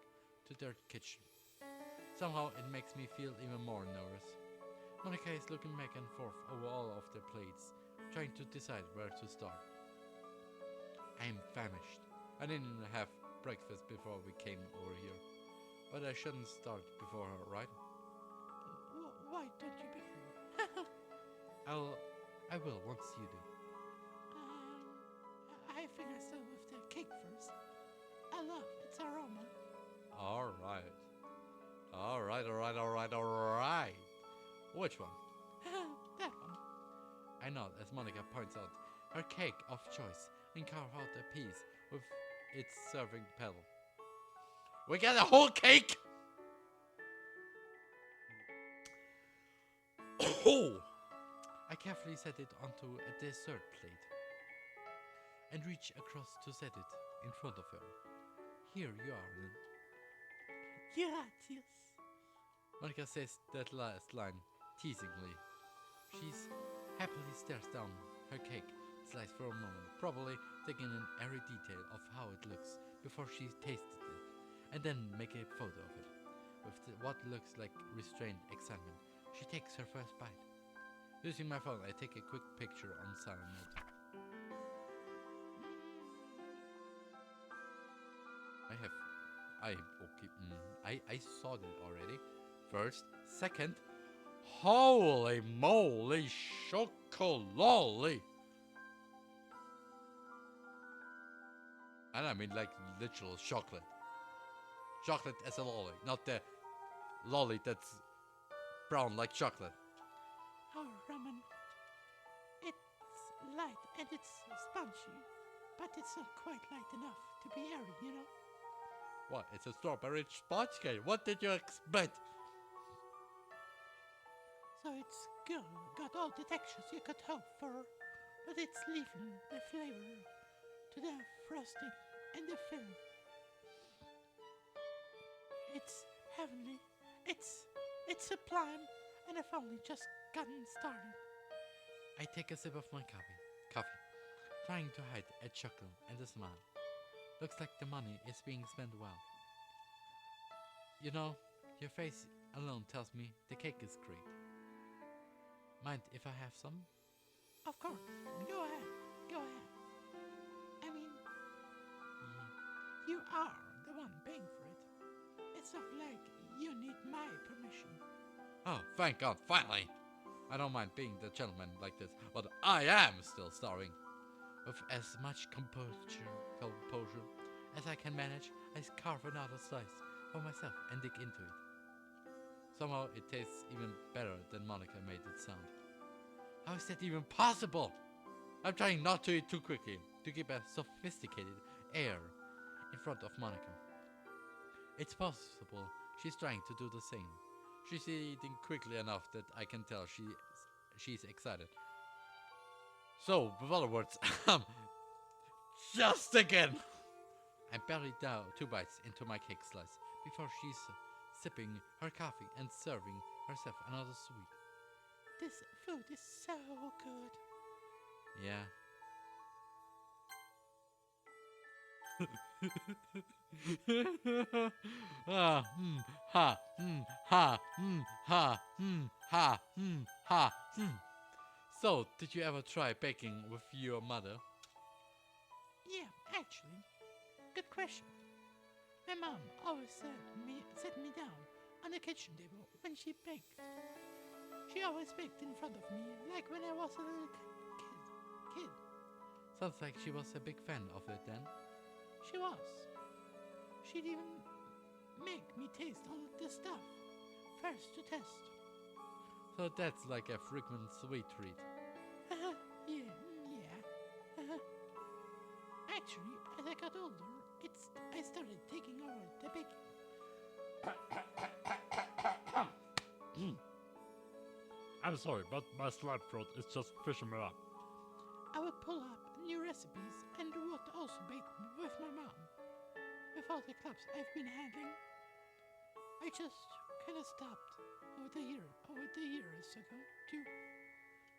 to their kitchen. Somehow it makes me feel even more nervous. Monica is looking back and forth over all of the plates, trying to decide where to start. I am famished. I didn't have breakfast before we came over here. But I shouldn't start before her, right? Why don't you begin? I will once you do. I think I start with the cake first. I love its aroma. Alright. Which one? That one. I nod as Monica points out her cake of choice and carve out a piece with its serving pedal. We get a whole cake! Oh! I carefully set it onto a dessert plate and reach across to set it in front of her. Here you are then. Gracias. Monica says that last line teasingly. She happily stares down her cake slice for a moment, probably taking in every detail of how it looks before she tasted it, and then make a photo of it. With what looks like restrained excitement, she takes her first bite. Using my phone, I take a quick picture on silent mode. I saw that already. First, second, holy moly, chocolate! And I mean like literal chocolate. Chocolate as a lolly, not the lolly that's brown like chocolate. Oh, ramen. It's light and it's spongy, but it's not quite light enough to be airy, you know? What? It's a strawberry sponge cake. What did you expect? So it's good, got all the textures you could hope for, but it's leaving the flavor to the frosting and the filling. It's heavenly. It's sublime, and I've only just gotten started. I take a sip of my coffee, trying to hide a chuckle and a smile. Looks like the money is being spent well. You know, your face alone tells me the cake is great. Mind if I have some? Of course. Go ahead. I mean, you are the one paying for it. It's not like you need my permission. Oh, thank God, finally! I don't mind being the gentleman like this, but I am still starving. With as much composure as I can manage, I carve another slice for myself and dig into it. Somehow it tastes even better than Monica made it sound. How is that even possible? I'm trying not to eat too quickly, to keep a sophisticated air in front of Monica. It's possible she's trying to do the same. She's eating quickly enough that I can tell she's excited. So, with other words, just again! I barely down 2 bites into my cake slice before she's sipping her coffee and serving herself another sweet. This food is so good. Yeah. So, did you ever try baking with your mother? Yeah, actually. Good question. My mom always set me down on the kitchen table when she baked. She always baked in front of me, like when I was a little kid. Sounds like she was a big fan of it then. She was. She'd even make me taste all the stuff first to test. So that's like a frequent sweet treat. Yeah. Actually, as I got older, I started taking over the baking. I'm sorry, but my slide throat is just fishing me up. I would pull up new recipes and would also bake with my mom. With all the clubs I've been handling, I just kind of stopped over the years ago too.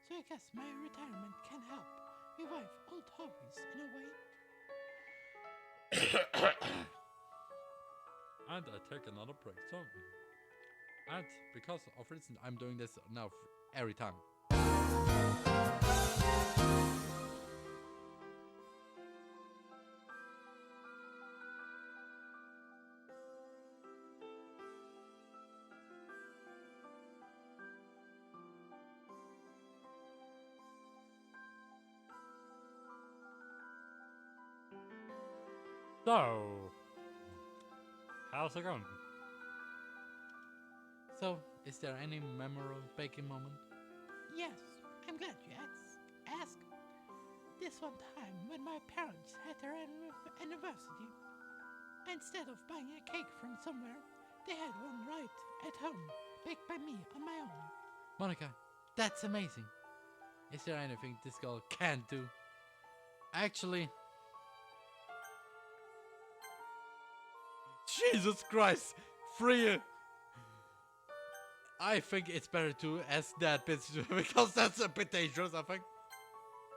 So I guess my retirement can help revive old hobbies in a way. And I take another break. So, and because of reason, I'm doing this now every time. So, how's it going? So, is there any memorable baking moment? Yes, I'm glad you asked. This one time when my parents had their anniversary, instead of buying a cake from somewhere, they had one right at home, baked by me on my own. Monica, that's amazing. Is there anything this girl can't do? Actually, Jesus Christ, free. I think it's better to ask that bitch because that's a bit dangerous, I think.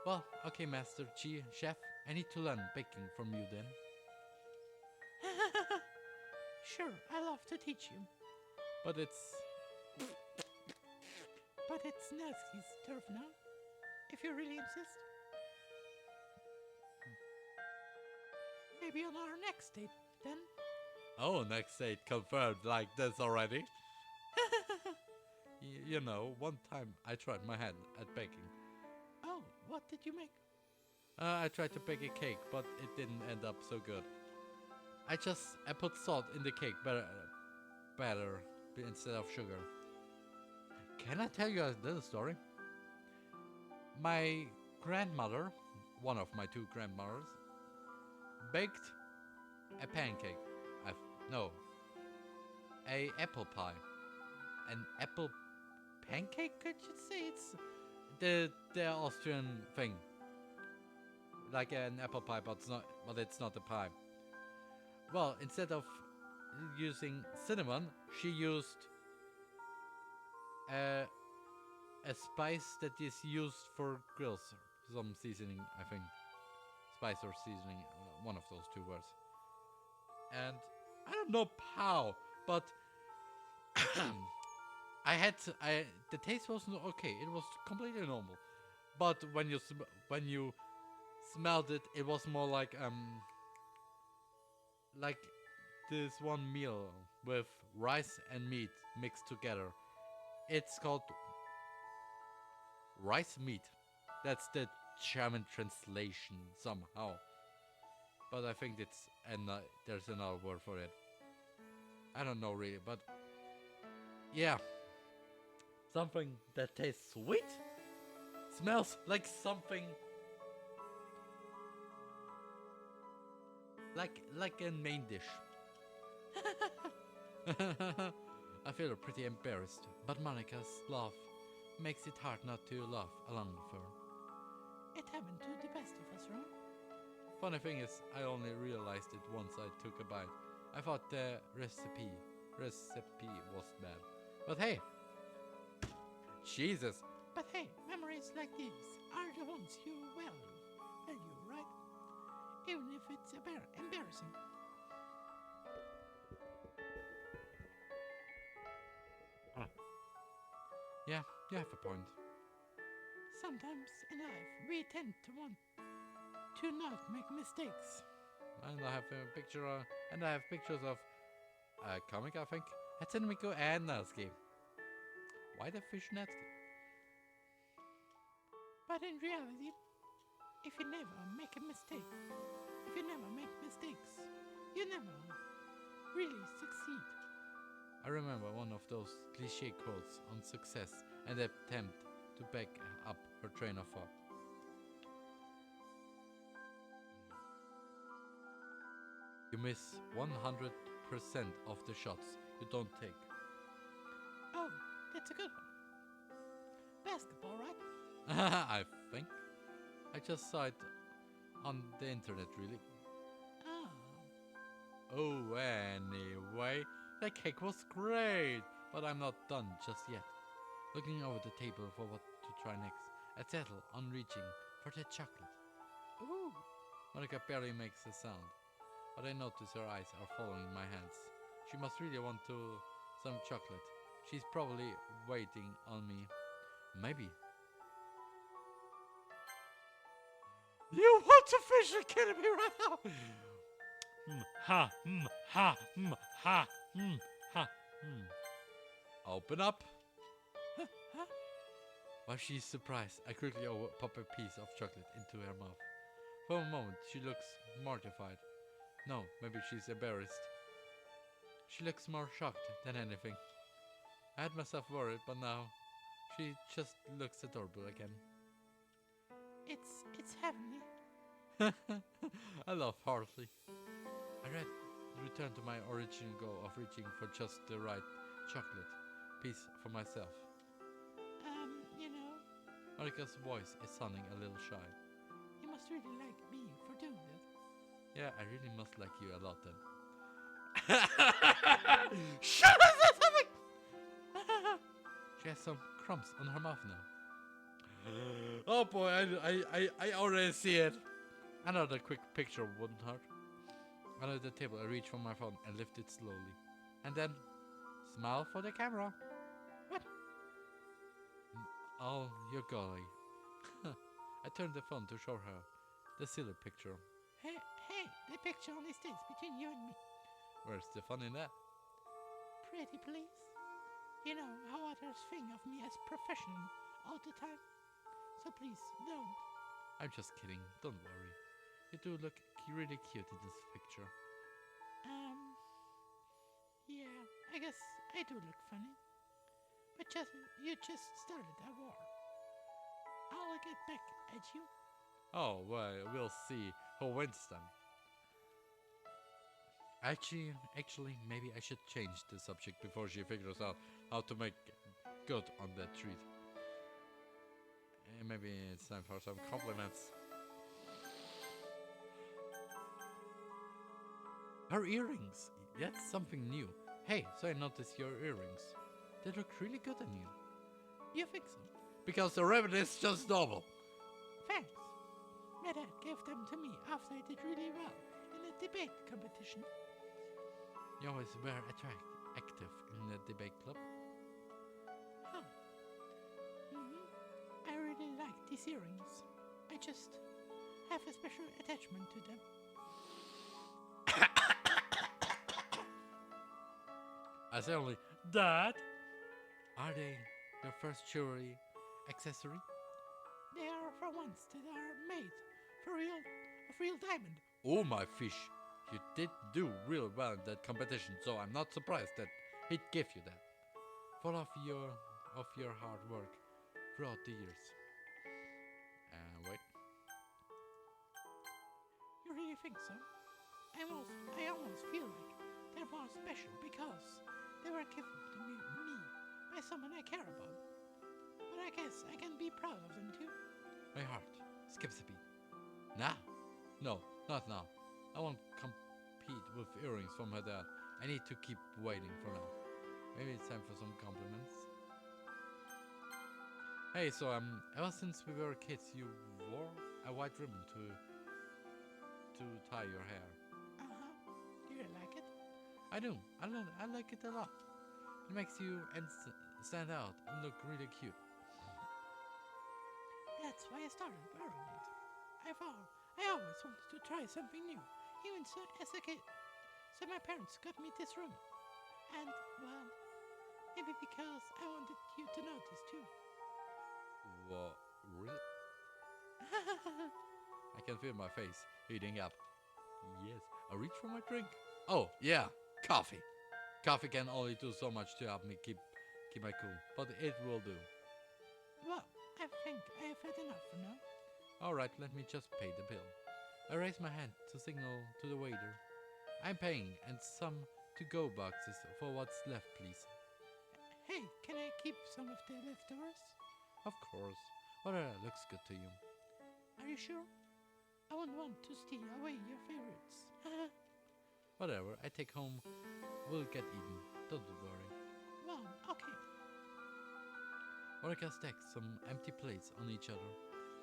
Well, okay, Master Chef, I need to learn baking from you then. Sure, I love to teach you, But it's Nelsky's turf now, if you really insist. Maybe on our next date, then. oh, next date confirmed like this already. You know, one time I tried my hand at baking. Oh, what did you make? I tried to bake a cake, but it didn't end up so good. I put salt in the cake better instead of sugar. Can I tell you a little story? My grandmother, one of my two grandmothers, baked a pancake. A apple pie. An apple pancake, could you say? It's the Austrian thing. Like an apple pie, but it's not a pie. Well, instead of using cinnamon, she used a spice that is used for grills. Some seasoning, I think. Spice or seasoning, one of those two words. And I don't know how, but the taste wasn't okay. It was completely normal. But when you smelled it, it was more like this one meal with rice and meat mixed together. It's called rice meat. That's the German translation somehow. But I think there's another word for it. I don't know really, but yeah. Something that tastes sweet, smells like something like a main dish. I feel pretty embarrassed, but Monica's laugh makes it hard not to laugh along with her. It happened to the best of us, right? Funny thing is, I only realized it once I took a bite. I thought the recipe was bad. But hey, Jesus. But hey, memories like these are the ones you value, right? Even if it's embarrassing. Yeah, you have a point. Sometimes in life, we tend to want to not make mistakes. And I have a picture, and I have pictures of a comic, I think. Hatsenmiko and Natsuki. Why the fish Natsuki? But in reality, if you never make a mistake, if you never make mistakes, you never really succeed. I remember one of those cliché quotes on success and the attempt to back up her train of thought. You miss 100% of the shots you don't take. Oh, that's a good one. Basketball, right? I think. I just saw it on the internet, really. Oh. Oh, anyway, that cake was great, but I'm not done just yet. Looking over the table for what to try next, I settle on reaching for the chocolate. Ooh. Monica barely makes a sound, but I notice her eyes are following my hands. She must really want some chocolate. She's probably waiting on me. Maybe. You want to fish a kid at me right now? Ha, ha, ha, ha. Open up. While she's surprised, I quickly pop a piece of chocolate into her mouth. For a moment, she looks mortified. No, maybe she's embarrassed. She looks more shocked than anything. I had myself worried, but now she just looks adorable again. It's heavenly. I laugh heartily. I return to my original goal of reaching for just the right chocolate piece for myself. You know, Marika's voice is sounding a little shy. you must really like me for doing that. Yeah, I really must like you a lot then. Shut up! Something! She has some crumbs on her mouth now. Oh boy, I already see it. Another quick picture wouldn't hurt. Under the table, I reach for my phone and lift it slowly. And then, smile for the camera. What? Oh, you're golly. I turned the phone to show her the silly picture. Hey, the picture only stays between you and me. Where's the fun in that? Pretty please. You know how others think of me as professional all the time. So please, don't. I'm just kidding, don't worry. You do look really cute in this picture. Yeah, I guess I do look funny. But you just started a war. I'll get back at you. Oh, well, we'll see who wins then. Actually, maybe I should change the subject before she figures out how to make good on that treat. Maybe it's time for some compliments. Her earrings! That's something new. Hey, so I noticed your earrings. They look really good on you. You think so? Because the rabbit is just normal. Thanks. My dad gave them to me after I did really well in a debate competition. You always were active in the debate club. Huh. I really like these earrings. I just have a special attachment to them. I say only, Dad? are they your first jewelry accessory? They are for ones that are made for of real diamond. Oh my fish, you did do real well in that competition, so I'm not surprised that he'd give you that. Full of your hard work throughout the years. Wait. You really think so? I almost feel like they're more special because they were given to me by someone I care about. But I guess I can be proud of them too. My heart skips a beat. Now? No, not now. I won't compete with earrings from her dad. I need to keep waiting for now. Maybe it's time for some compliments. Hey, so ever since we were kids, you wore a white ribbon to tie your hair. Do you like it? I do. I like it a lot. It makes you stand out and look really cute. That's why I started wearing it. I always wanted to try something new, even as a kid. So my parents got me this ribbon. And, well, maybe because I wanted you to notice too. What? Really? I can feel my face heating up. Yes, I reach for my drink. Oh, yeah, coffee. Coffee can only do so much to help me keep my cool, but it will do. Well, I think I have had enough for now. Alright, let me just pay the bill. I raise my hand to signal to the waiter. I'm paying, and some to-go boxes for what's left, please. Hey, can I keep some of the leftovers? Of course. Whatever looks good to you. Are you sure? I wouldn't want to steal away your favorites. Whatever I take home will get eaten. Don't worry. Well, okay. Monica stacks some empty plates on each other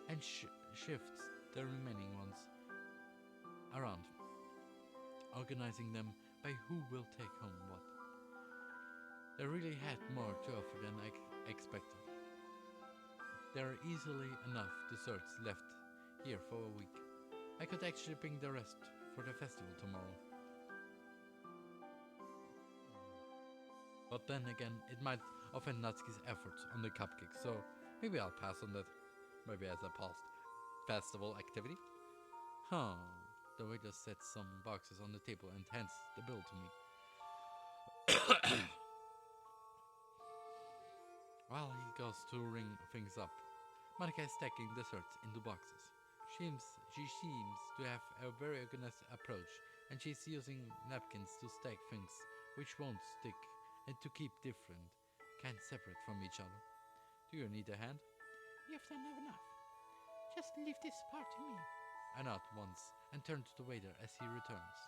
and shifts the remaining ones around, organizing them by who will take home what. They really had more to offer than I expected. There are easily enough desserts left here for a week. I could actually bring the rest for the festival tomorrow. But then again, it might offend Natsuki's efforts on the cupcakes, so maybe I'll pass on that. Maybe as a past festival activity. Huh. The waiter sets some boxes on the table and hands the bill to me. While he goes to ring things up, Monica is stacking desserts into boxes. She seems to have a very organized approach, and she's using napkins to stack things which won't stick and to keep different kinds separate from each other. Do you need a hand? You've done enough. Just leave this part to me. I nod once and turn to the waiter as he returns.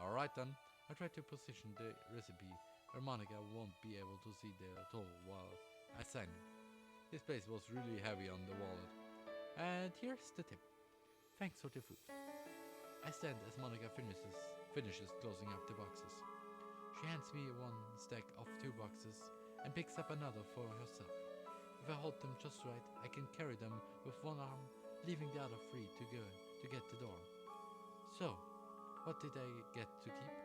Alright then, I try to position the recipe where Monica won't be able to see it at all while I sang. This place was really heavy on the wallet. And here's the tip. Thanks for the food. I stand as Monica finishes closing up the boxes. She hands me one stack of 2 boxes and picks up another for herself. If I hold them just right, I can carry them with one arm, leaving the other free to get the door. So, what did I get to keep?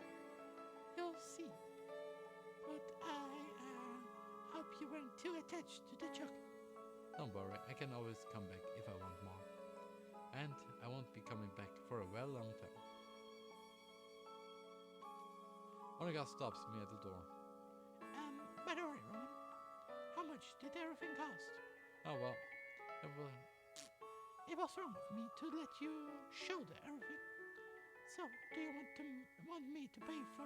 You'll see. But I hope you weren't too attached to the chocolate. Don't worry, I can always come back if I want more. And I won't be coming back for a well long time. Monica stops me at the door. By the way, Roman, how much did everything cost? Oh well, It was wrong of me to let you show the everything. So, do you want me to pay for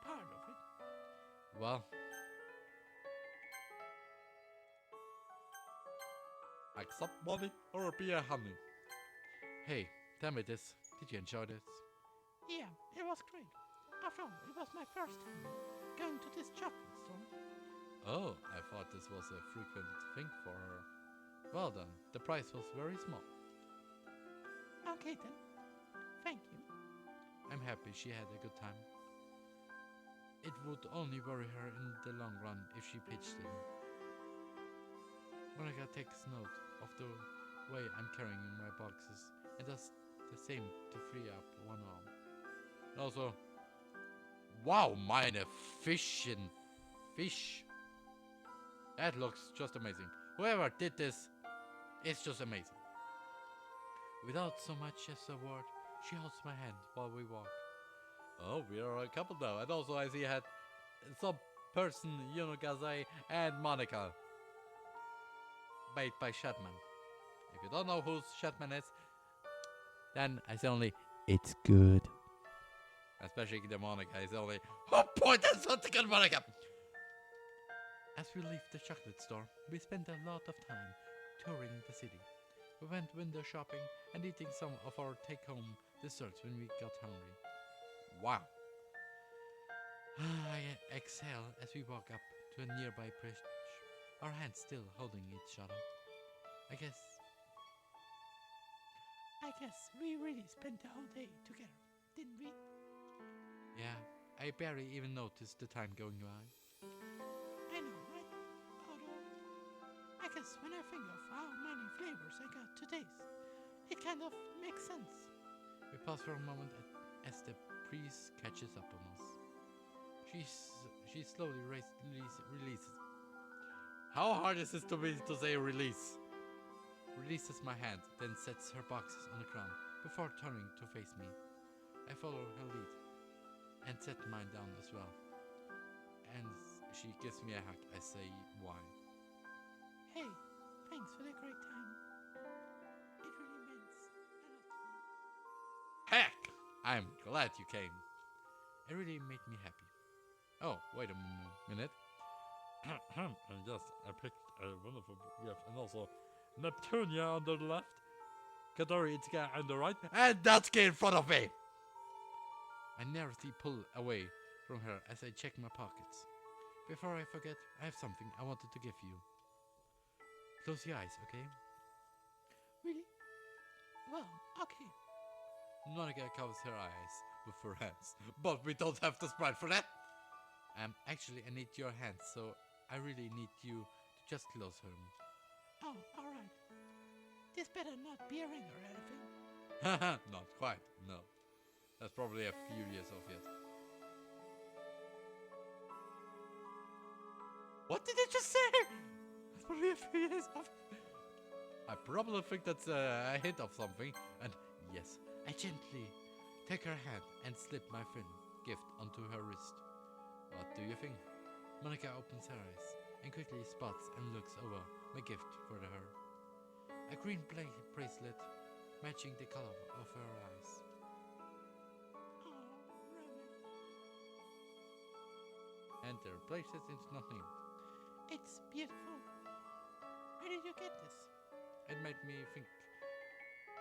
part of it? well, accept money or be a honey. Hey, tell me this. Did you enjoy this? Yeah, it was great. After all, it was my first time going to this chocolate store. Oh, I thought this was a frequent thing for her. Well done, the price was very small. Okay then. Thank you. I'm happy she had a good time. It would only worry her in the long run if she pitched in. Monica takes note of the way I'm carrying my boxes and does the same to free up one arm. And also, wow, meine efficient fish. That looks just amazing. Whoever did this, it's just amazing. Without so much as a word, she holds my hand while we walk. Oh, we are a couple now. And also I see I had some person, Gaze and Monica. Made by Shatman. If you don't know who Shatman is, then I say only, It's good. especially the Monica, I say only, oh boy, that's something good, Monica! As we leave the chocolate store, we spent a lot of time touring the city. We went window shopping and eating some of our take-home desserts when we got hungry. Wow! I exhale as we walk up to a nearby bridge, our hands still holding each other. I guess we really spent the whole day together, didn't we? yeah, I barely even noticed the time going by. I know, right? Although, I guess when I think of how many flavors I got to taste, it kind of makes sense. We pause for a moment as the breeze catches up on us. She slowly releases. How hard is this to me to say release? Releases my hand, then sets her boxes on the ground before turning to face me. I follow her lead and set mine down as well. And she gives me a hug. I say, why? Hey, thanks for the great time. It really means a lot to me. Heck! I'm glad you came. It really made me happy. Oh, wait a minute. And yes, I picked a wonderful gift. And also, Neptunia on the left, Kadori Itzka on the right. And Datsuki in front of me! I nervously pull away from her as I check my pockets. Before I forget, I have something I wanted to give you. Close your eyes, okay? Really? Well, okay. Monica covers her eyes with her hands, but we don't have the sprite for that. Actually, I need your hands, so I really need you to just close them. Oh, alright. This better not be a ring or anything. Haha, not quite, no. That's probably a few years off yet. What did I just say? That's probably a few years off. I probably think that's a hint of something, and yes, I gently take her hand and slip my thin gift onto her wrist. What do you think? Monica opens her eyes and quickly spots and looks over my gift for her. A green bracelet matching the color of her eyes. Oh, Roman. And the bracelet is nothing. It's beautiful. Where did you get this? It made me think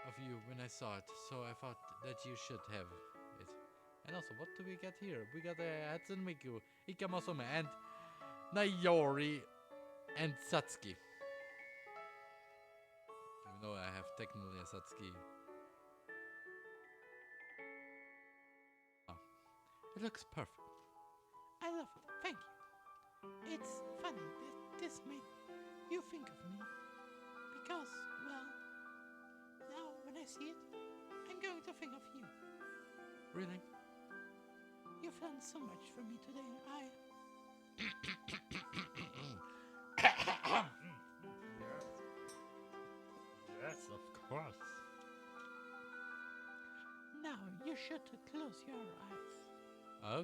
of you when I saw it, so I thought that you should have it. And also, what do we get here? We got Hatsune Miku, Ikamasome, and Nayori, and Satsuki. Even though I have technically a Satsuki. Oh. It looks perfect. I love it. Thank you. It's funny that this made you think of me. Because, well, now when I see it, I'm going to think of you. Really? You've done so much for me today, and I... Yes, of course. Now you should close your eyes.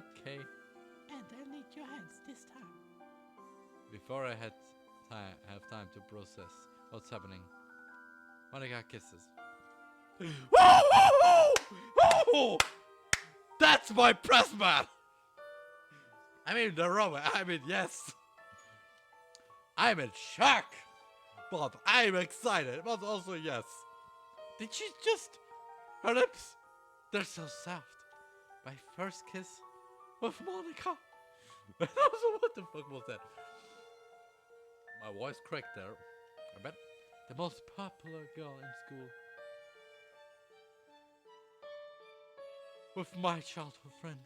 Okay. And I need your hands this time. Before I have time to process what's happening, Monica kisses. Woo! That's my press man! I mean the Roman, yes. I'm in shock, but I'm excited, but also yes. Did she just... Her lips, they're so soft. My first kiss with Monica. And also, what the fuck was that? My voice cracked there. I bet the most popular girl in school. With my childhood friend.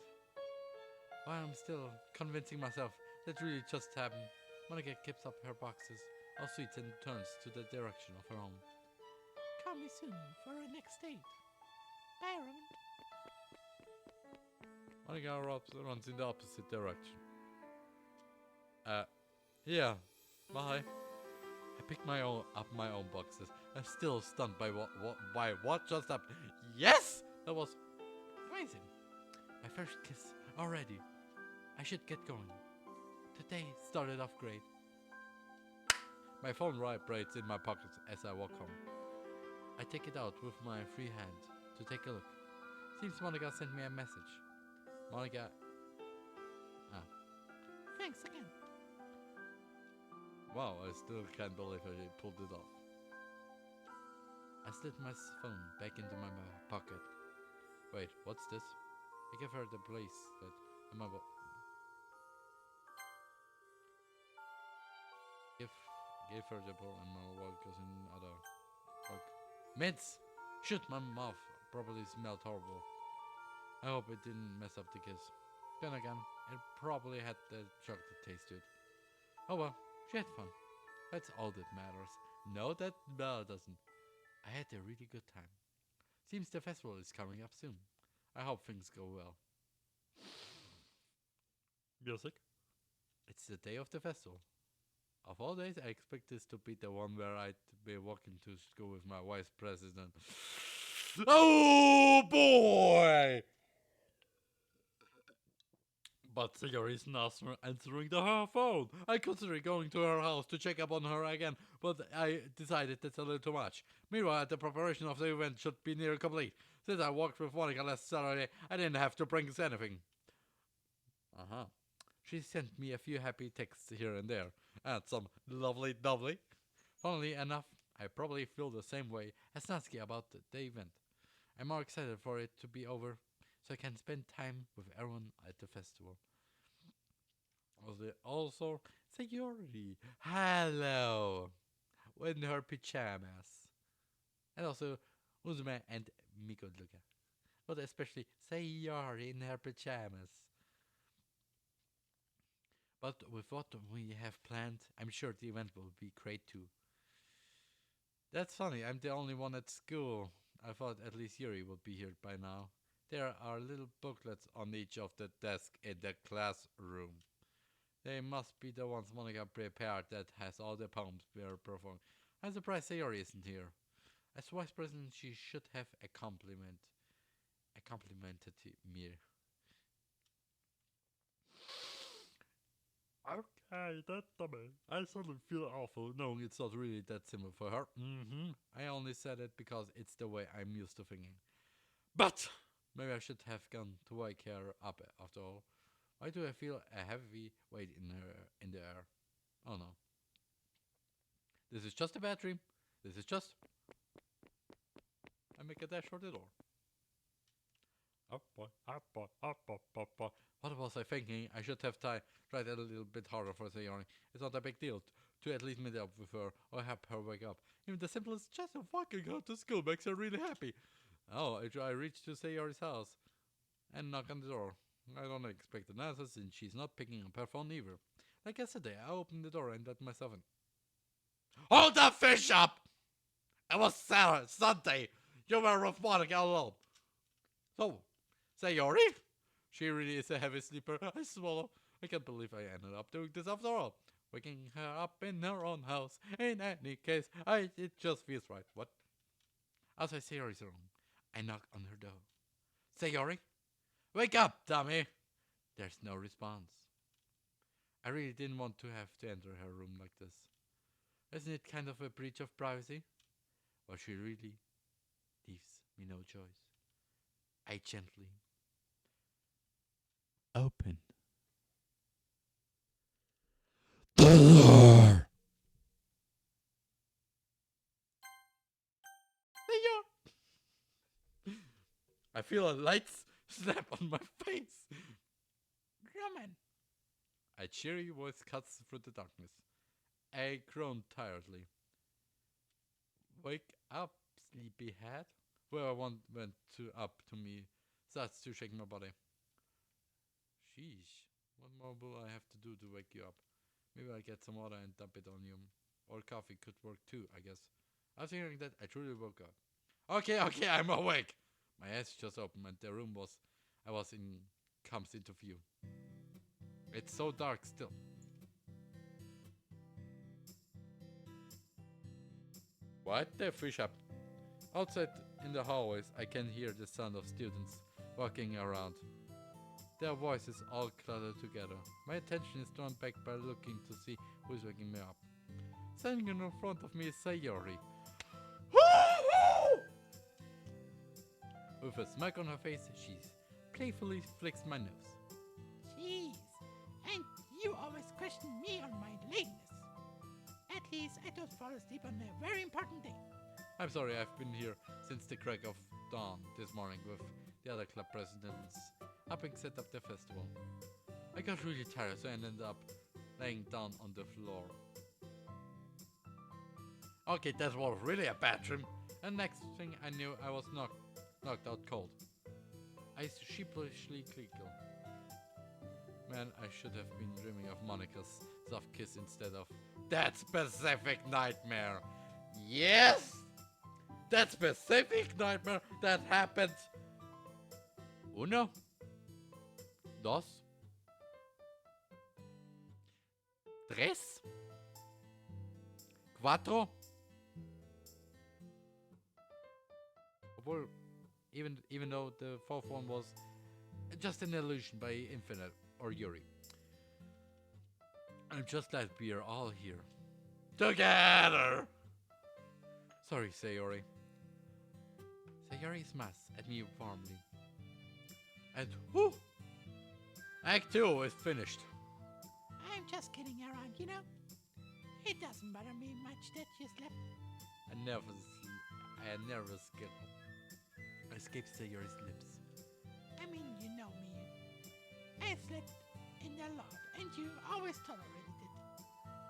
While I'm still convincing myself that really just happened, Monica keeps up her boxes of sweets and turns to the direction of her home. Call me soon for our next date. Bye, Roman. Monica runs in the opposite direction. Yeah, bye. I pick up my own boxes. I'm still stunned by what just happened. Yes, that was amazing. My first kiss already. I should get going. Today started off great. My phone vibrates in my pocket as I walk home. I take it out with my free hand to take a look. Seems Monica sent me a message. Monica. Thanks again. Wow, I still can't believe I pulled it off. I slid my phone back into my pocket. Wait, what's this? I give her the bracelet and my Give her the ball and my walk goes in other work. Mints! Shoot, my mouth probably smelled horrible. I hope it didn't mess up the kiss. Then again, it probably had the chocolate taste to it. Oh well, she had fun. That's all that matters. No, that doesn't. I had a really good time. Seems the festival is coming up soon. I hope things go well. Music? It's the day of the festival. Of all days, I expect this to be the one where I'd be walking to school with my vice president. Oh boy! But Sayori is not answering her phone. I considered going to her house to check up on her again, but I decided that's a little too much. Meanwhile, the preparation of the event should be near complete. Since I walked with Monica last Saturday, I didn't have to bring anything. She sent me a few happy texts here and there, and some lovely. Funnily enough, I probably feel the same way as Natsuki about the event. I'm more excited for it to be over, so I can spend time with everyone at the festival. Also, Sayori, hello, in her pajamas. And also, Uzume and Miko Luka. But especially Sayori in her pajamas. But with what we have planned, I'm sure the event will be great too. That's funny, I'm the only one at school. I thought at least Yuri would be here by now. There are little booklets on each of the desks in the classroom. They must be the ones Monica prepared that has all the poems we are performing. I'm surprised Sayori isn't here. As vice president, she should have complimented me. Okay, that's dummy. I suddenly feel awful knowing it's not really that simple for her. I only said it because it's the way I'm used to thinking. But maybe I should have gone to wake her up after all. Why do I feel a heavy weight in the air? Oh no. This is just a bad dream. This is just... I make a dash for the door. Up boy, up boy, up boy, up boy. What was I thinking? I should have tried a little bit harder for Sayori. It's not a big deal to at least meet up with her or help her wake up. Even the simplest just of walking out to school makes her really happy. Oh, I reached to Sayori's house and knock on the door. I don't expect an answer since she's not picking up her phone either. Like yesterday, I opened the door and let myself in. Hold the fish up! It was Sunday. You were with Monica alone. So, Sayori? She really is a heavy sleeper. I swallow. I can't believe I ended up doing this after all. Waking her up in her own house. In any case, it just feels right. What? Outside Sayori's room, I knock on her door. Sayori? Wake up, dummy! There's no response. I really didn't want to have to enter her room like this. Isn't it kind of a breach of privacy? But she really leaves me no choice. I gently Open the door. I feel a light snap on my face. Ramen. A cheery voice cuts through the darkness. I groan tiredly. Wake up, sleepyhead. Whoever went up to me starts to shake my body. Sheesh, what more will I have to do to wake you up? Maybe I'll get some water and dump it on you. Or coffee could work too, I guess. After hearing that, I truly woke up. Okay, I'm awake. My eyes just opened and the room I was in comes into view. It's so dark still. What the fish up? Outside in the hallways, I can hear the sound of students walking around. Their voices all cluttered together. My attention is drawn back by looking to see who's waking me up. Standing in front of me is Sayori. With a smirk on her face, she playfully flicks my nose. Jeez. And you always question me on my lateness. At least I don't fall asleep on a very important day. I'm sorry, I've been here since the crack of dawn this morning with the other club presidents, helping set up the festival. I got really tired, so I ended up laying down on the floor. Okay, that was really a bad dream. And next thing I knew, I was knocked out cold. I sheepishly giggled. Man, I should have been dreaming of Monica's soft kiss instead of that specific nightmare. Yes! That specific nightmare that happened. Uno. Dos. Tres. Cuatro. Even though the fourth one was just an illusion by Infinite. or Yuri. I'm just glad we are all here. Together! Sorry, Sayori. Sayori smiles at me warmly. And whoo! Act 2 is finished. I'm just kidding around, you know? It doesn't bother me much that you slept. A nervous giggle escapes Sayori's lips. I mean, you know me. I slept in a lot, and you always tolerated it.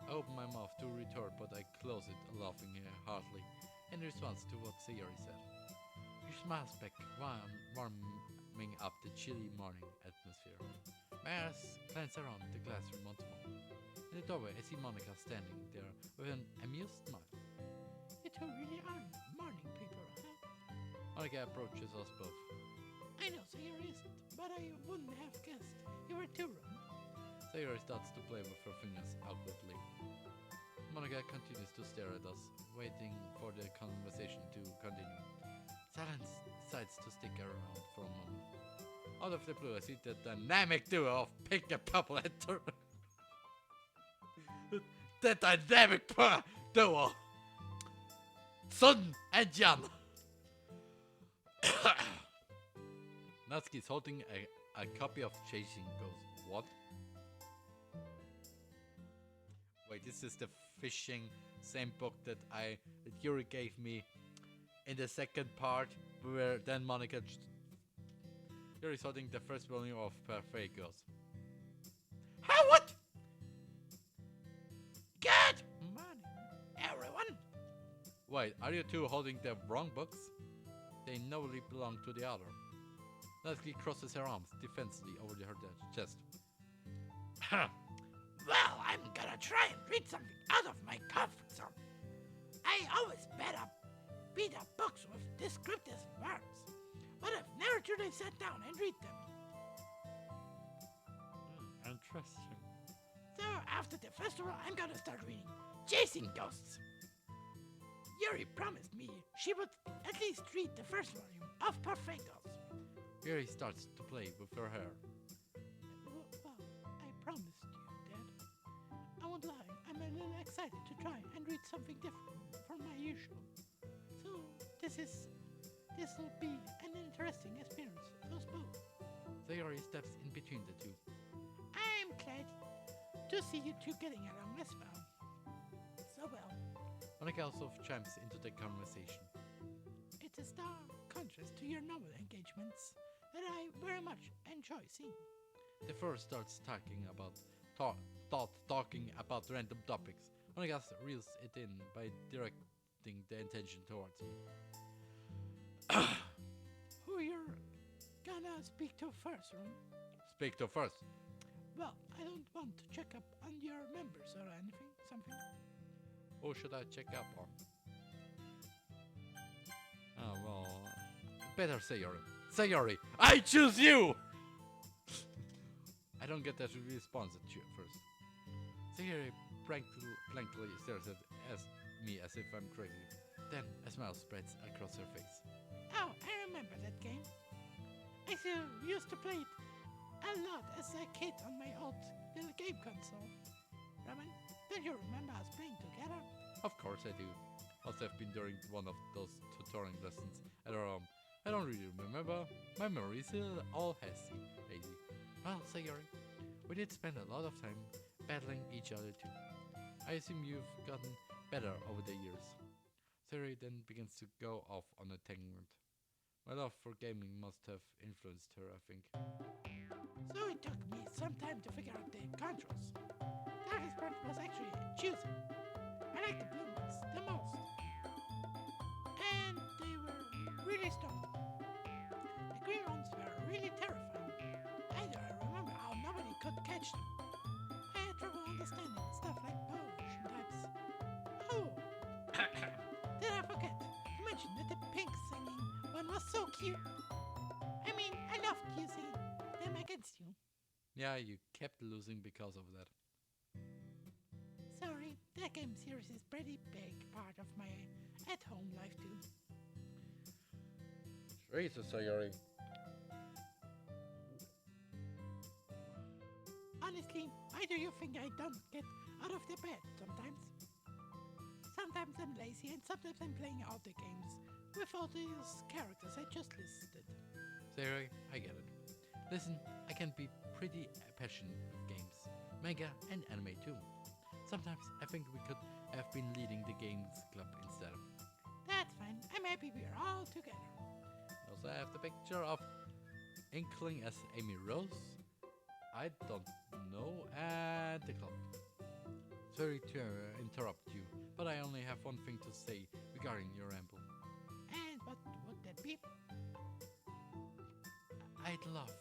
I open my mouth to retort, but I close it, laughing heartily in response to what Sayori said. She smiles back, warming up the chilly morning atmosphere. My eyes glance around the classroom once more. In the doorway, I see Monica standing there with an amused smile. You two really are morning people, huh? Monica approaches us both. I know Sayori isn't, but I wouldn't have guessed you were TheRMan. Sayori starts to play with her fingers awkwardly. Monica continues to stare at us, waiting for the conversation to continue. Silence decides to stick around for a moment. Out of the blue, I see the dynamic duo of Pink and Purple enter. The dynamic duo! Sun and Jan! Natsuki's holding a copy of Chasing Ghosts. What? Wait, this is the fishing same book that Yuri gave me in the second part, where then Monica Yuri's holding the first volume of Perfect Girls. How what? Good morning, everyone. Wait, are you two holding the wrong books? They notably belong to the other. Natsuki crosses her arms defensively over her chest. Well, I'm gonna try and read something out of my comfort zone. I always beat up books with descriptive words, but I've never truly sat down and read them. Interesting. So after the festival, I'm gonna start reading Chasing Ghosts. Yuri promised me she would at least read the first volume of Perfect Girls. Yuri starts to play with her hair. Well, I promised you, Dad. I won't lie, I'm a little excited to try and read something different from my usual. So this'll be an interesting experience for us both. Sayori steps in between the two. I'm glad to see you two getting along as well. So well. Monica also chimes into the conversation. It's a stark contrast to your normal engagements that I very much enjoy seeing. The first starts talking about random topics. Monica reels it in by directing the attention towards me. Who you're gonna speak to first, Ron? Speak to first. Well, I don't want to check up on your members or anything, something. Who should I check up on? Oh, well, better Sayori. Sayori, I choose you! I don't get that response at you first. Sayori blankly stares at me as if I'm crazy. Then a smile spreads across her face. Oh, I remember that game. I used to play it a lot as a kid on my old little game console. Raman, don't you remember us playing together? Of course I do. Must have been during one of those tutoring lessons at our home. I don't really remember. My memory is all hazy. Well, Sayori, we did spend a lot of time battling each other too. I assume you've gotten better over the years. Sayori then begins to go off on a tangent. My love for gaming must have influenced her, I think. So it took me some time to figure out the controls. The hardest part was actually choosing. I like the blue ones the most. And they were really strong. The green ones were really terrifying. I remember how nobody could catch them. I had trouble understanding stuff like potion types. Oh! Did I forget to mention that the pink singing one was so cute? I mean, I loved using them against you. Yeah, you kept losing because of that. Sorry, that game series is pretty big part of my at-home life too. Jesus, Sayori. Honestly, why do you think I don't get out of the bed sometimes? Sometimes I'm lazy and sometimes I'm playing all the games with all these characters I just listed. Sayori, I get it. Listen, I can be pretty passionate with games, manga and anime too. Sometimes I think we could have been leading the games club instead. That's fine. I'm happy we're all together. Also, I have the picture of Inkling as Amy Rose. I don't know at the club. Sorry to interrupt you, but I only have one thing to say regarding your ramble. And what would that be? I'd love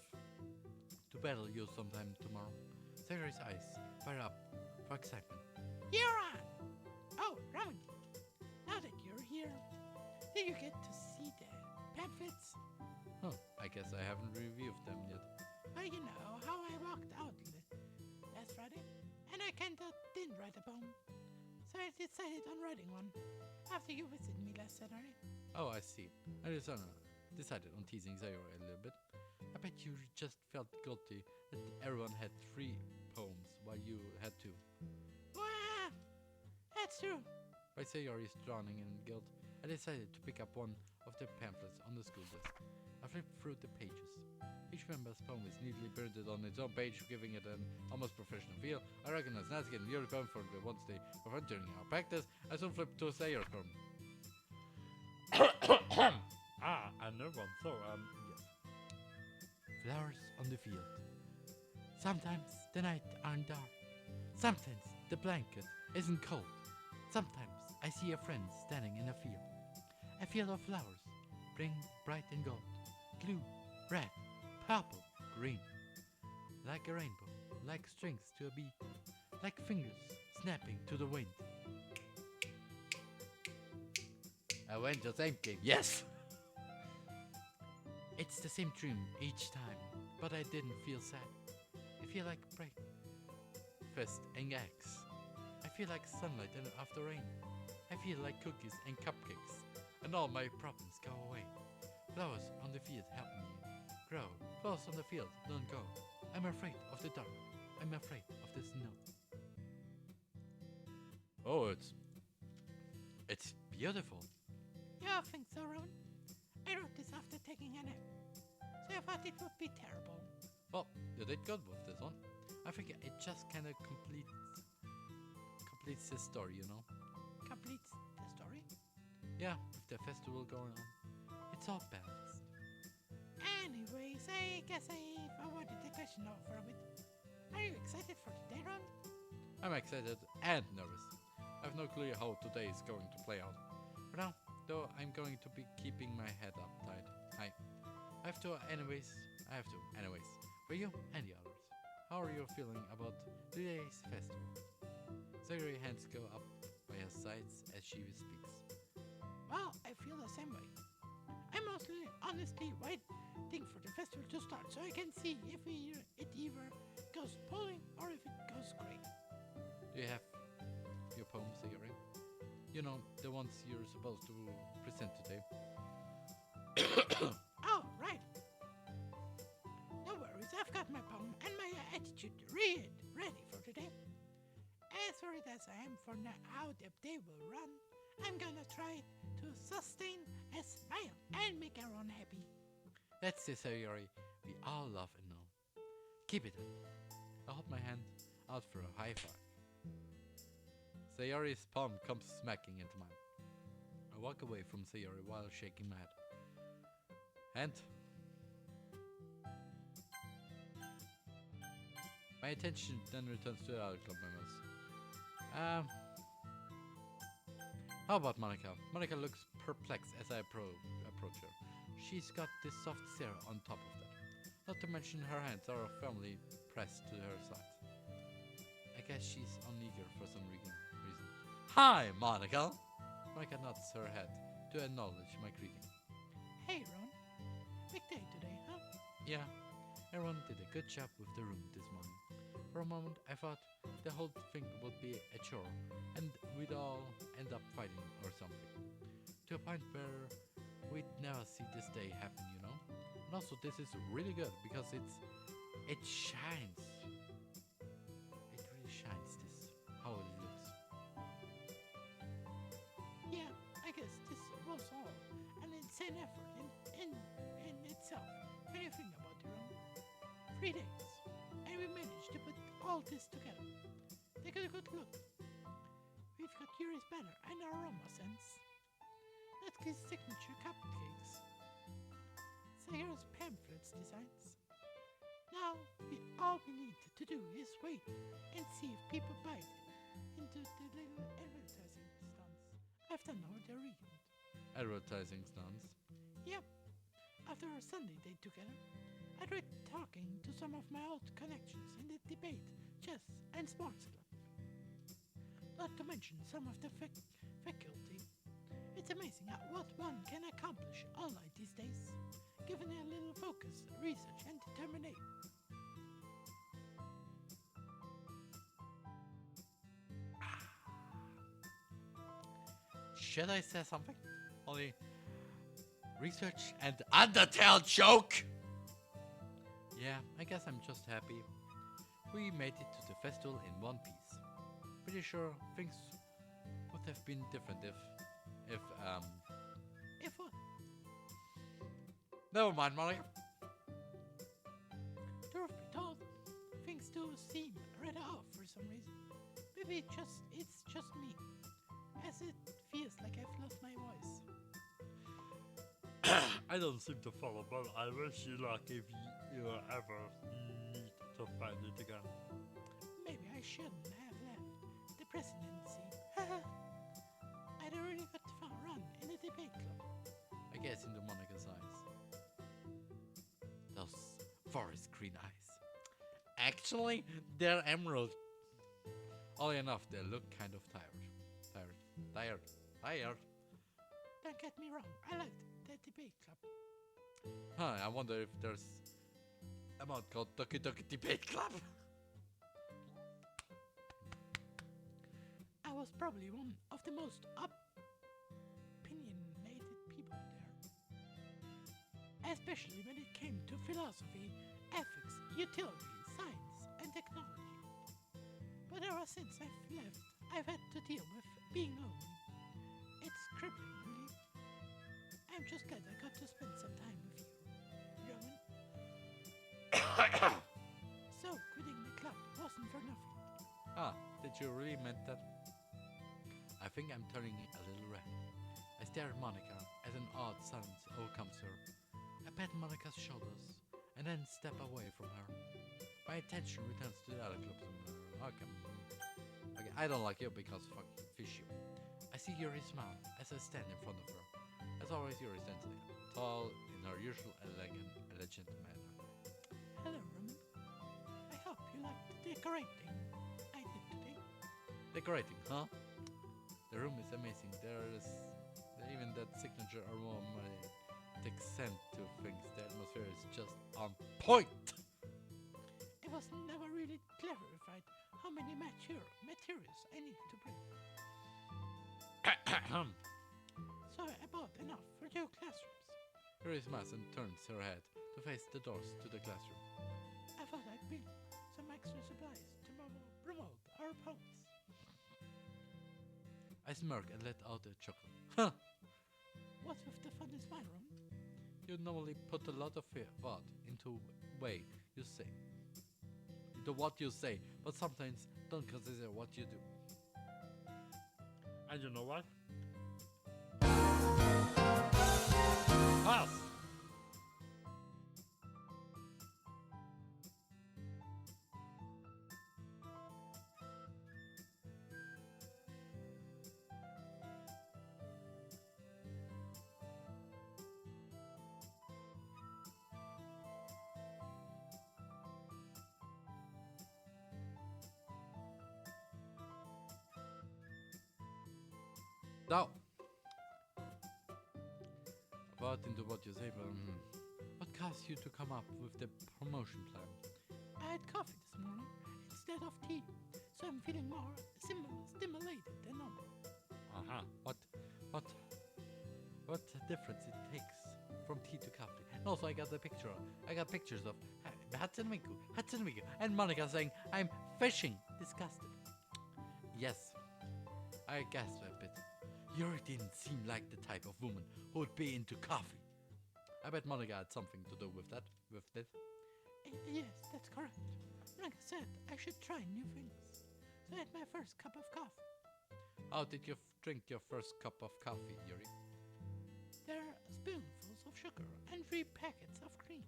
to battle you sometime tomorrow. Sayori's eyes fire up for excitement. You're on! Oh, Rowan, now that you're here, did you get to see the pamphlets? Huh, I guess I haven't reviewed them yet. Well, you know how I walked out last Friday, and I kinda didn't write a poem. So I decided on writing one after you visited me last Saturday. Oh, I see. I decided on teasing Sayori a little bit. I bet you just felt guilty that everyone had 3 poems while you had 2. Wow, that's true. By Sayori's drowning in guilt, I decided to pick up one of the pamphlets on the school desk. I flipped through the pages. Each member's poem is neatly printed on its own page, giving it an almost professional feel. I recognize Natsuki and the poem from the ones they were during our practice. I soon flipped to Sayori's poem. Another one. So, yes. Flowers on the field. Sometimes the nights aren't dark. Sometimes the blanket isn't cold. Sometimes I see a friend standing in a field. A field of flowers, bright and gold. Blue, red, purple, green. Like a rainbow, like strings to a beat. Like fingers snapping to the wind. I went the same game. Yes! It's the same dream each time, but I didn't feel sad. I feel like breakfast and eggs. I feel like sunlight and after rain. I feel like cookies and cupcakes, and all my problems go away. Flowers on the field help me grow. Flowers on the field don't go. I'm afraid of the dark. I'm afraid of the snow. Oh, it's beautiful. You think so, Rowan? I wrote this after taking a nap, so I thought it would be terrible. Well, you did good with this one. I think it just kind of completes the story, you know? Completes the story. Yeah, with the festival going on. It's all balanced. Anyways, I guess I forwarded the question off for a bit. Are you excited for today, Ron? I'm excited and nervous. I have no clue how today is going to play out. For now, though, I'm going to be keeping my head up tight. I have to anyways. For you and the others. How are you feeling about today's festival? Sayori's hands go up by her sides as she speaks. Well, I feel the same way. I'm honestly waiting for the festival to start so I can see if it either goes poorly or if it goes great. Do you have your poem, Sayori? You know, the ones you're supposed to present today. Oh, right. No worries, I've got my poem and my attitude ready for today. As worried as I am for how the day will run, I'm gonna try to sustain a smile and make everyone happy. That's the Sayori we all love and know. Keep it up. I hold my hand out for a high five. Sayori's palm comes smacking into mine. I walk away from Sayori while shaking my head. And my attention then returns to the other club members. How about Monica? Monica looks perplexed as I approach her. She's got this soft stare on top of that. Not to mention her hands are firmly pressed to her sides. I guess she's uneager for some reason. Hi, Monica! Monica nods her head to acknowledge my greeting. Hey, Ron. Big day today, huh? Yeah, everyone did a good job with the room this morning. For a moment, I thought the whole thing would be a chore, and we'd all end up fighting or something. To a point where we'd never see this day happen, you know? And also, this is really good because it shines also an insane effort in itself when you think about it. 3 days, and we managed to put all this together. Take a good look. We've got Yuri's banner and aroma scents. That's his signature cupcakes. Sayer's pamphlets designs. Now, all we need to do is wait and see if people bite into the little advertising stunts I've done over the weekend. Advertising stunts. Yep. After our Sunday date together, I tried talking to some of my old connections in the debate, chess, and sports club. Not to mention some of the faculty. It's amazing what one can accomplish online these days, given a little focus, research, and determination. Should I say something? Only research and Undertale joke? Yeah, I guess I'm just happy we made it to the festival in one piece. Pretty sure things would have been different if If what? Never mind, Monica. Truth be told, things do seem rather off for some reason. Maybe it's just me, as it feels like I've lost my voice. I don't seem to follow, but I wish you luck if you ever need to find it again. Maybe I shouldn't have left the presidency. I'd already got far run in the debate club. I guess into Monica's eyes. Those forest green eyes. Actually, they're emerald. Oddly enough, they look kind of tired. Don't get me wrong, I liked the debate club. Huh, I wonder if there's a mod called Ducky Ducky Debate Club. I was probably one of the most opinionated people there. Especially when it came to philosophy, ethics, utility, science, and technology. But ever since I've left, I've had to deal with being lonely. It's crippling, really. I'm just glad I got to spend some time with you, Roman. So, quitting the club wasn't for nothing. Ah, did you really meant that? I think I'm turning a little red. I stare at Monica as an odd silence overcomes her. I pat Monica's shoulders and then step away from her. My attention returns to the other clubs. Okay, I don't like you because fuck fish you. I see Yuri smile as I stand in front of her. As always, Yuri stands there, tall in her usual elegant manner. Hello, Roman. I hope you liked the decorating I did today. Decorating, huh? The room is amazing. There is even that signature aromatic scent to things. The atmosphere is just on point. It was never really clarified how many materials I needed to bring. So I bought enough for 2 classrooms. Yuri smiles and turns her head to face the doors to the classroom. I thought I'd bring some extra supplies to promote our poems. I smirk and let out a chuckle. Huh! What's with the fun is mine, Ron? You normally put a lot of thought into what you say, but sometimes don't consider what you do. And you know what? Pass! Now, about into what you say, but what caused you to come up with the promotion plan? I had coffee this morning instead of tea, so I'm feeling more stimulated than normal. What difference it takes from tea to coffee? And also, I got pictures of Hatsune Miku, and Monica saying I'm fishing. Disgusted. Yes, I gasped a bit. Yuri didn't seem like the type of woman who would be into coffee. I bet Monica had something to do with that, with this. Yes, that's correct. Like I said, I should try new things. So I had my first cup of coffee. How did you drink your first cup of coffee, Yuri? There are spoonfuls of sugar and 3 packets of cream.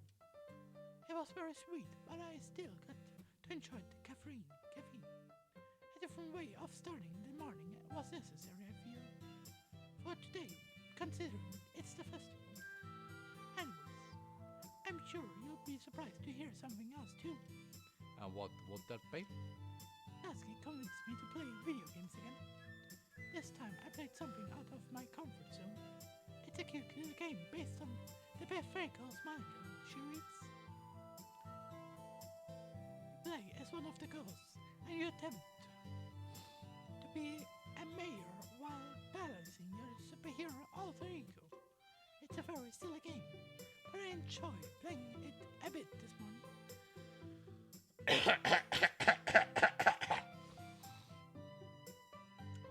It was very sweet, but I still got to enjoy the caffeine. A different way of starting the morning was necessary, I feel. For today, considering it's the festival. Anyways, I'm sure you'll be surprised to hear something else too. And what would that be? Natsuki convinced me to play video games again. This time I played something out of my comfort zone. It's a cute little game based on the Beth Frankel's manga she reads. You play as one of the ghosts and you attempt to be a mayor while balancing your superhero alter ego. It's a very silly game, but I enjoy playing it a bit this morning.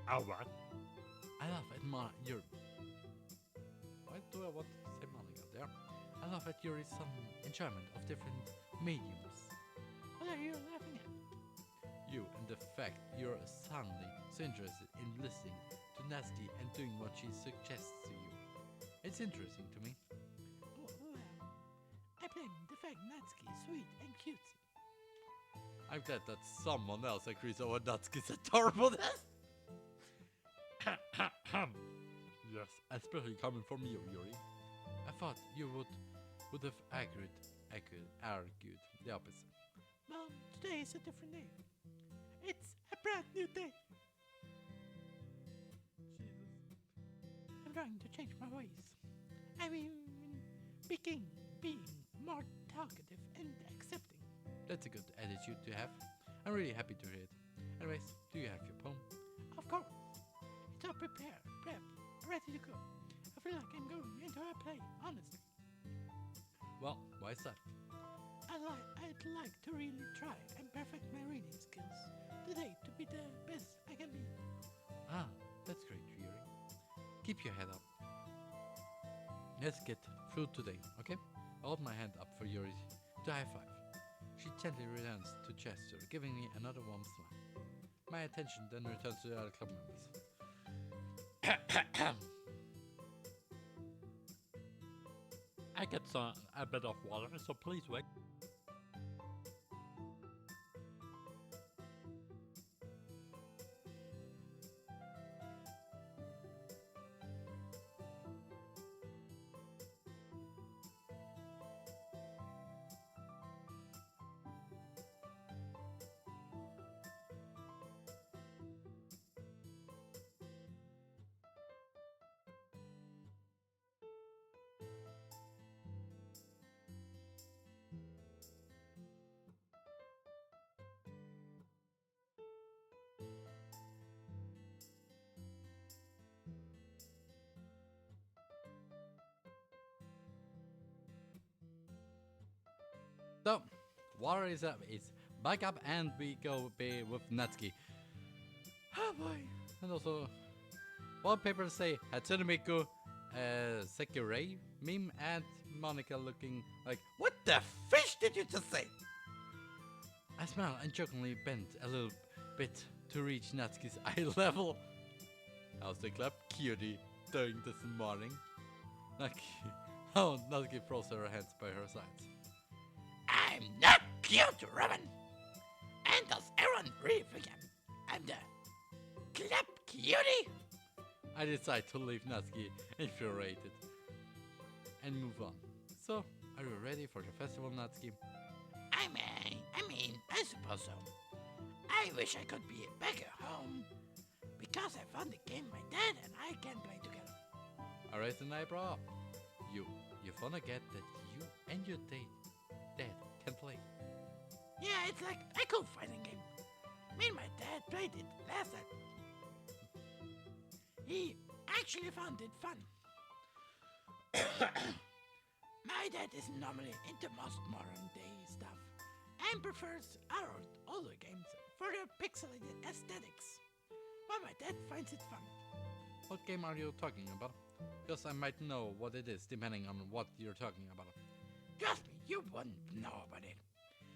Alright. I love Yuri. Why do I want to say Monica there? I love that Yuri's some enjoyment of different mediums. What are you laughing at? You and the fact you're suddenly so interested in listening to Nasty and doing what she suggests to you. It's interesting to me. Well, I blame the fact Natsuki is sweet and cutesy. I'm glad that someone else agrees over Natsuki's adorableness. Yes. Especially coming from you, Yuri. I thought you would have argued the opposite. Well, today is a different day. It's a brand new day. I'm trying to change my ways. I mean, being more talkative and accepting. That's a good attitude to have. I'm really happy to hear it. Anyways, do you have your poem? Of course. It's all prepared, prepped, ready to go. I feel like I'm going into a play, honestly. Well, why is that? I'd like to really try and perfect my reading skills today to be the best I can be. Ah, that's great, Yuri. Keep your head up. Let's get through today, okay? I hold my hand up for Yuri to high five. She gently returns to gesture, giving me another warm smile. My attention then returns to the other club members. I get a bit of water, so please wait. So, water is back up and we go be with Natsuki. Oh boy. And also, wallpapers say Hatsune Miku, Sekirei meme and Monica looking like, what the fish did you just say? I smile and jokingly bend a little bit to reach Natsuki's eye level. How's the club cutie doing this morning? Natsuki throws her hands by her sides. I'm not cute, Robin. And does everyone really think I'm the club cutie? I decide to leave Natsuki infuriated and move on. So, are you ready for the festival, Natsuki? I mean, I suppose so. I wish I could be back at home because I found a game my dad and I can play together. I raise an eyebrow up. You forget that you and your dad can play. Yeah, it's like a cool fighting game. Me and my dad played it last night. He actually found it fun. My dad is normally into most modern day stuff and prefers our older games for their pixelated aesthetics. But my dad finds it fun. What game are you talking about? Because I might know what it is depending on what you're talking about. Trust me, you wouldn't know about it.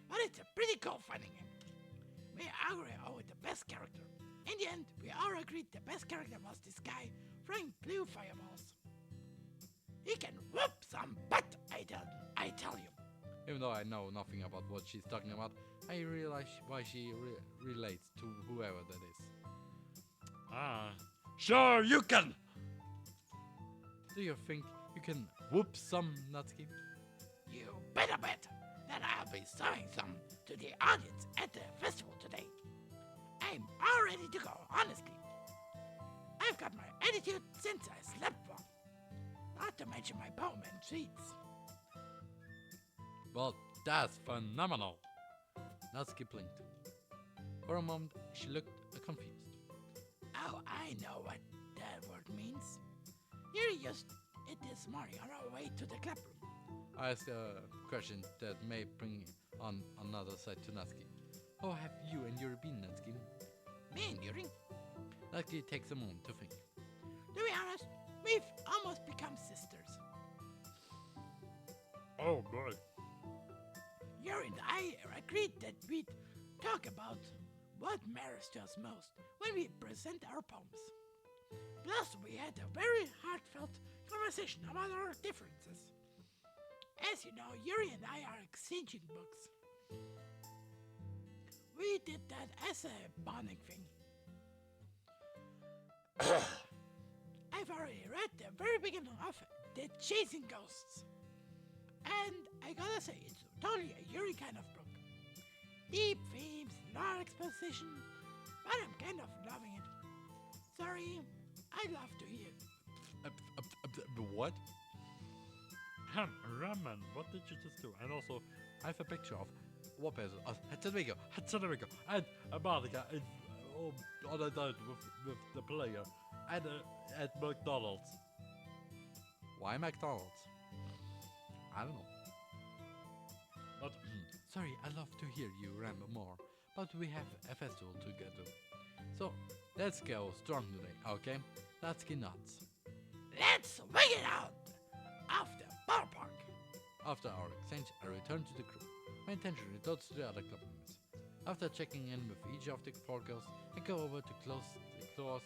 But it's a pretty cool fighting game. We agree over the best character. In the end, we all agreed the best character was this guy throwing blue fireballs. He can whoop some butt, I tell you. Even though I know nothing about what she's talking about, I realize why she relates to whoever that is. Sure, you can! Do you think you can whoop some, Natsuki? You better bet that I'll be showing some to the audience at the festival today. I'm all ready to go, honestly. I've got my attitude since I slept well. Not to mention my poem and tweets. Well, that's phenomenal. Natsuki blinked. For a moment, she looked confused. Oh, I know what that word means. Yuri used it this morning on our way to the club room. I asked a question that may bring on another side to Natsuki. How have you and Yuri been, Natsuki? Me and Yuri, Natsuki takes a moment to think. to be honest, we've almost become sisters. Oh boy. Yuri and I agreed that we'd talk about what matters to us most when we present our poems. Plus, we had a very heartfelt conversation about our differences. As you know, Yuri and I are exchanging books. We did that as a bonding thing. I've already read the very beginning of The Chasing Ghosts. And I gotta say, it's totally a Yuri kind of book. Deep themes, lore exposition, but I'm kind of loving it. Sorry, I'd love to hear. What? Ramen, what did you just do? And also, I have a picture of what person? Hatsumigo. and a Monica is on a date with the player and at McDonald's. Why McDonald's? I don't know. But Sorry, I love to hear you ramble more, but we have a festival to go to. So, let's go strong today, okay? Natsuki nods. Let's wing it out of the ballpark. After our exchange, I return to the crew. My intention retorts to the other club members. After checking in with each of the 4 girls, I go over to close the doors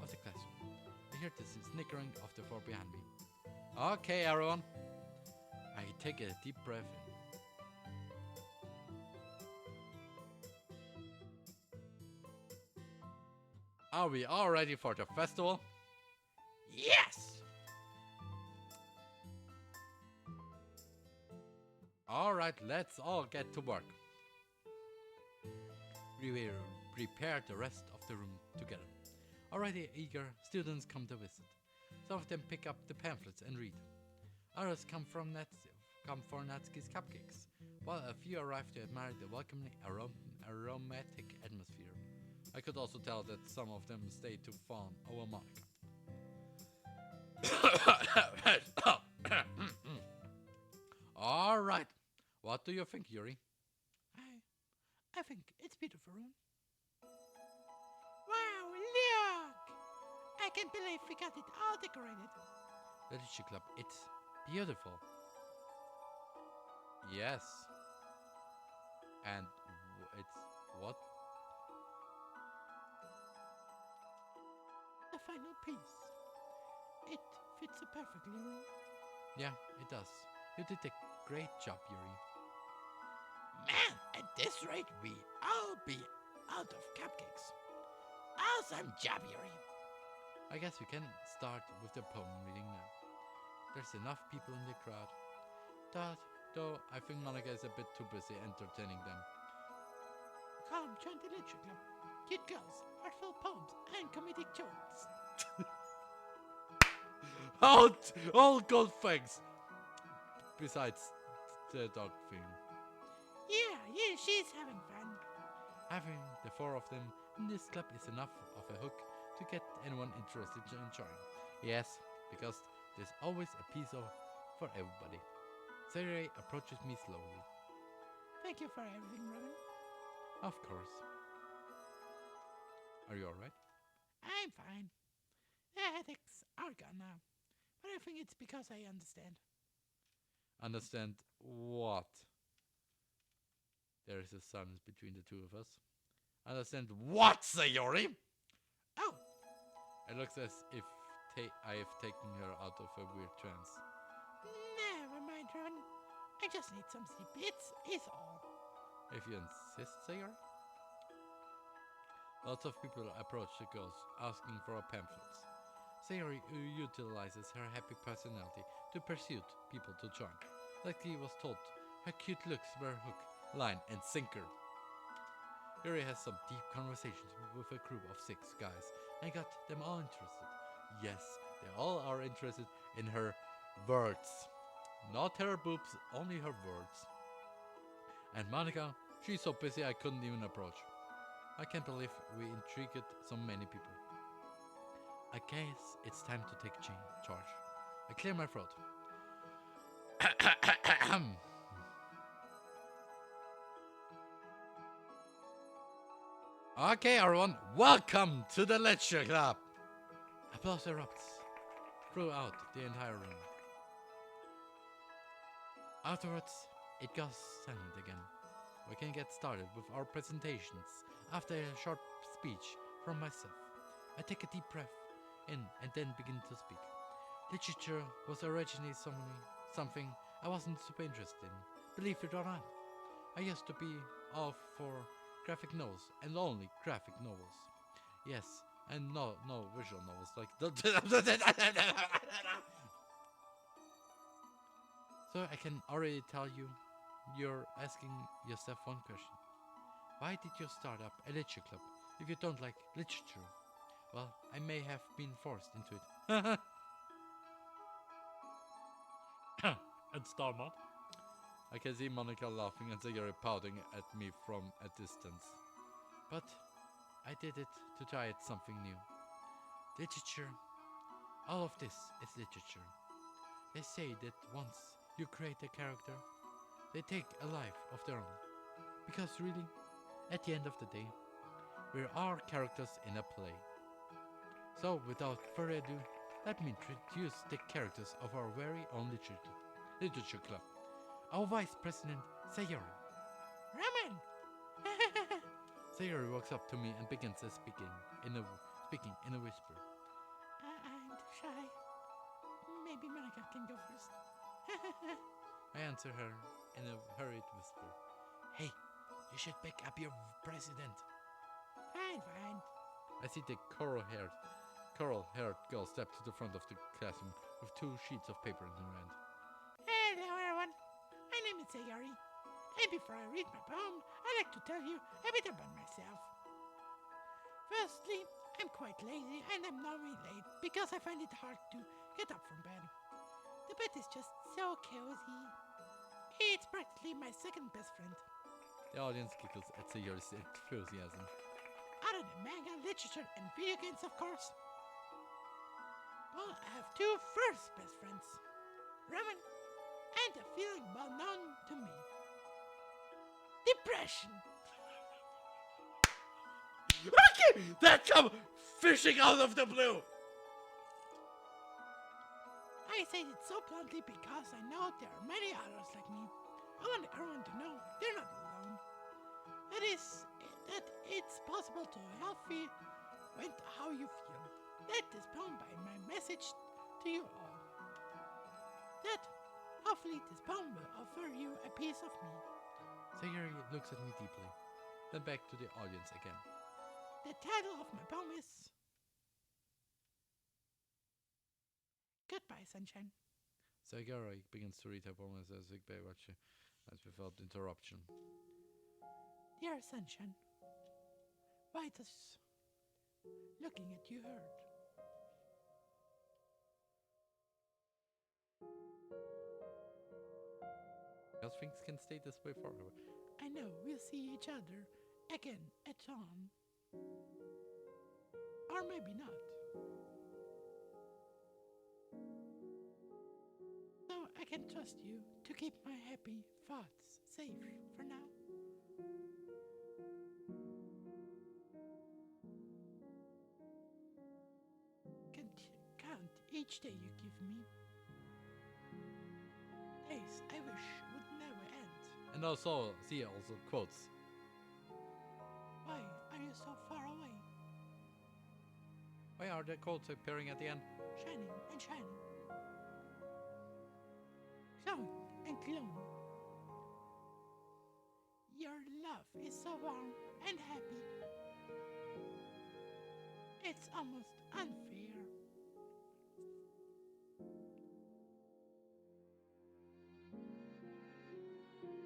of the classroom. I hear the snickering of the 4 behind me. Okay, everyone. I take a deep breath in. Are we all ready for the festival? Yes! Alright, let's all get to work. We will prepare the rest of the room together. Already eager students come to visit. Some of them pick up the pamphlets and read. Others come for Natsuki's cupcakes, while a few arrive to admire the welcoming aromatic atmosphere. I could also tell that some of them stay to fawn over Monica. Alright, what do you think, Yuri? I think it's beautiful room. Wow, look! I can't believe we got it all decorated. The Literature Club, it's beautiful. Yes. And it's what? The final piece. It fits so perfectly, Yuri. Yeah, it does. You did a great job, Yuri. Man, at this rate, we all be out of cupcakes. Awesome job, Yuri. I guess we can start with the poem reading now. There's enough people in the crowd. Though I think Monica is a bit too busy entertaining them. Come join the Literature Club. Cute girls, heartfelt poems, and comedic jokes. All good things! Besides the dog thing. Yeah, she's having fun. Having the 4 of them in this club is enough of a hook to get anyone interested in joining. Yes, because there's always a piece for everybody. Saturday approaches me slowly. Thank you for everything, Robin. Of course. Are you alright? I'm fine. The headaches are gone now. But I think it's because I understand. Understand what? There is a silence between the two of us. Understand what, Sayori? Oh, It looks as if I have taken her out of a weird trance. never mind, Ron. I just need some sleep. It's all. If you insist, Sayori. Lots of people approach the girls asking for pamphlets. Sayori utilizes her happy personality to pursue people to join. Like he was told, her cute looks were hook, line, and sinker. Yuri has some deep conversations with a group of 6 guys and got them all interested. Yes, they all are interested in her words. Not her boobs, only her words. And Monica, she's so busy I couldn't even approach. I can't believe we intrigued so many people. I guess it's time to take charge. I clear my throat. Okay, everyone, welcome to the lecture club. Applause erupts throughout the entire room. Afterwards, it goes silent again. We can get started with our presentations after a short speech from myself. I take a deep breath in and then begin to speak. Literature was originally something I wasn't super interested in, believe it or not. I used to be all for graphic novels and only graphic novels. Yes, and no visual novels like So I can already tell you, you're asking yourself one question. Why did you start up a literature club if you don't like literature? Well, I may have been forced into it. And TheRMan. I can see Monica laughing and Sayori pouting at me from a distance. But I did it to try it something new. Literature. All of this is literature. They say that once you create a character, they take a life of their own. Because really, at the end of the day, we're all characters in a play. So without further ado, let me introduce the characters of our very own literature club. Our Vice President, Sayori. Ramen! Sayori walks up to me and begins speaking in a whisper. I'm shy. Maybe Monica can go first. I answer her in a hurried whisper. Hey, you should pick up your president. Fine. I see the coral-haired girl step to the front of the classroom with 2 sheets of paper in her hand. Hello, everyone. My name is Sayori. And before I read my poem, I'd like to tell you a bit about myself. Firstly, I'm quite lazy and I'm normally late because I find it hard to get up from bed. The bed is just so cozy. It's practically my second best friend. The audience giggles at Sayori's enthusiasm. Other than manga, literature, and video games, of course. Well, I have 2 first best friends. Ramen and a feeling well known to me. Depression. Okay, that come fishing out of the blue. I say it so bluntly because I know there are many others like me. I want everyone to know they're not alone. That it's possible to healthy with how you feel. Let this poem be my message to you all. That hopefully this poem will offer you a piece of me. Sayori looks at me deeply, then back to the audience again. The title of my poem is Goodbye, Sunshine. Sayori begins to read her poem as without interruption. Dear Sunshine, why does looking at you hurt? Because things can stay this way forever. I know we'll see each other again at dawn. Or maybe not. So I can trust you to keep my happy thoughts safe for now. each day you give me. Days I wish would never end. And also, see also quotes. Why are you so far away? Why are the quotes appearing at the end? Shining and shining. Glowing and glowing. Your love is so warm and happy. It's almost unfair.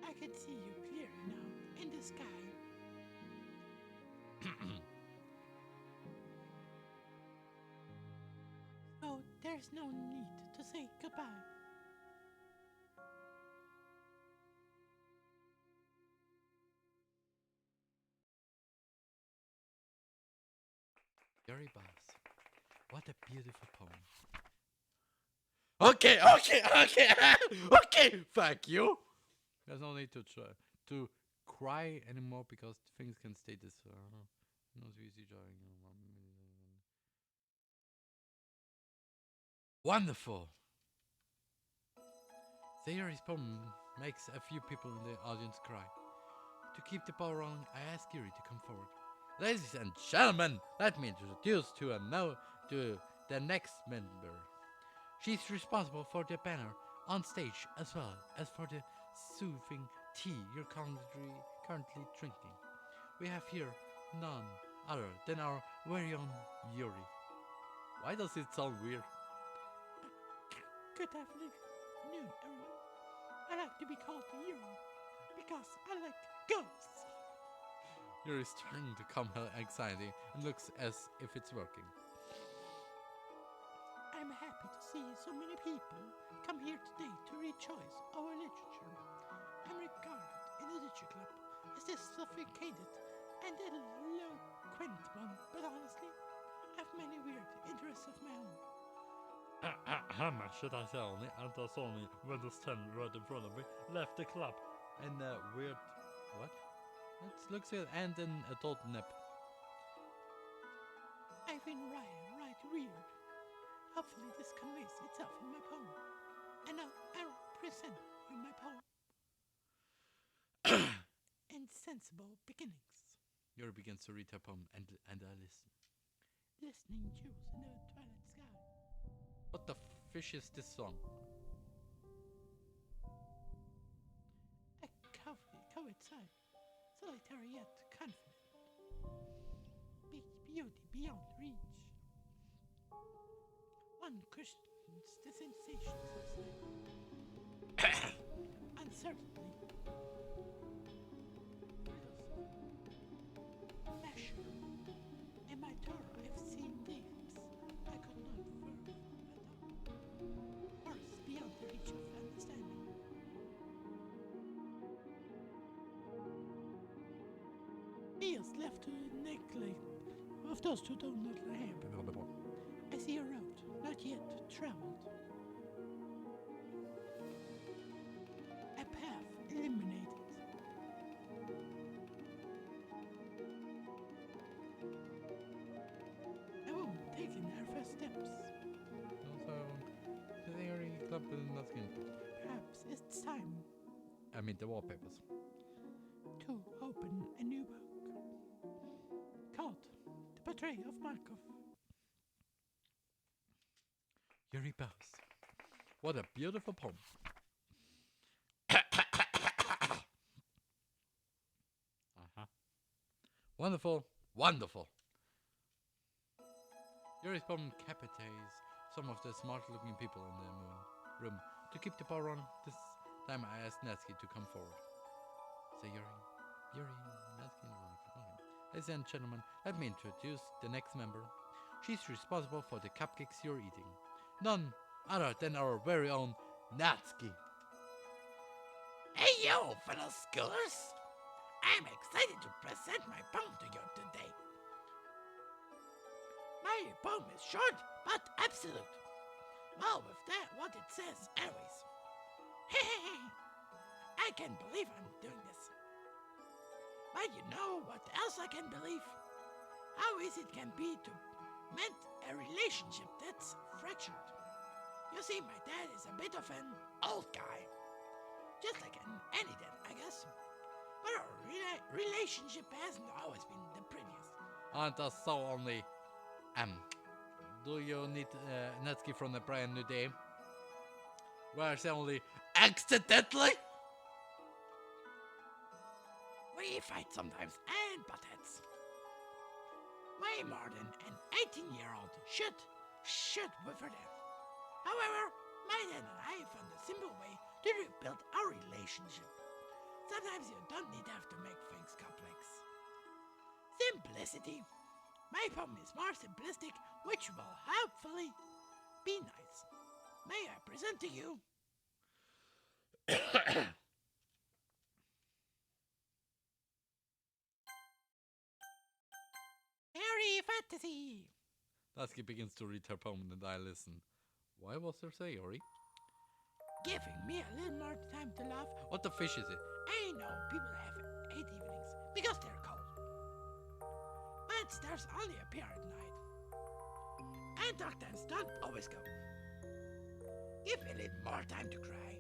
I can see you clearly now in the sky. So there's no need to say goodbye. Gary Bass. What a beautiful poem. Okay, fuck you. There's no need to try to cry anymore because things can stay this wonderful. Sayori's poem makes a few people in the audience cry. To keep the ball rolling, I ask Yuri to come forward. Ladies and gentlemen, let me introduce to the next member. She's responsible for the banner on stage as well as for the soothing tea you're currently drinking. We have here none other than our very own Yuri. Why does it sound weird? Good afternoon, everyone. I like to be called Yuri because I like ghosts. Yuri's trying to calm her anxiety and looks as if it's working. I'm happy to see so many people come here today to rejoice our literature. I'm regarded in the literature club as the sophisticated and eloquent one, but honestly, I have many weird interests of my own. How much should I say only? And I saw me Windows 10 right in front of me, left the club. And weird... what? It looks like and an adult nip. I've been right weird. Hopefully this conveys itself in my poem. And now I'll present you my poem. Insensible Beginnings. Yuri begins to read her poem and I listen. Listening jewels in the twilight sky. What the fish is this song? A coward sight, solitary yet confident. Beauty beyond reach. One questions the sensations of sight. Uncertainty. Measure. In my tour I've seen depths I could not verve atop. Words beyond the reach of understanding. Fields left to neglect of those who do not have. I see a road not yet traveled. A path illuminated. A woman taking her first steps. Also, the Sayori club is nothing. Perhaps it's time I mean the wallpapers. to open a new book called The Portrait of Markov. Yuri bows. What a beautiful poem. Wonderful, wonderful. Yuri's poem captivates some of the smart-looking people in the room. To keep the power on, this time I asked Natsuki to come forward. Say Yuri, Natsuki, okay. Ladies and gentlemen, let me introduce the next member. She's responsible for the cupcakes you're eating. None other than our very own Natsuki. Hey yo, fellow scholars! I'm excited to present my poem to you today. My poem is short but absolute. Well, with that, what it says, anyways. I can't believe I'm doing this. But you know what else I can believe? How easy it can be to mend a relationship that's fractured. You see, my dad is a bit of an old guy. Just like any dad, I guess. But our relationship hasn't always been the prettiest. And so only, do you need Netsky from a brand new day? Where's only accidentally? We fight sometimes and butt heads. Way more than an 18-year-old should with her dad. However, my dad and I found a simple way to rebuild our relationship. Sometimes you don't need to have to make things complex. Simplicity. My poem is more simplistic, which will hopefully be nice. May I present to you Harry Fantasy. Lasky begins to read her poem and I listen. Why was there Sayori? Giving me a little more time to laugh. What the fish is it? I know people have 8 evenings because they're cold. But stars only appear at night. And dark times don't always go. Give me a little more time to cry.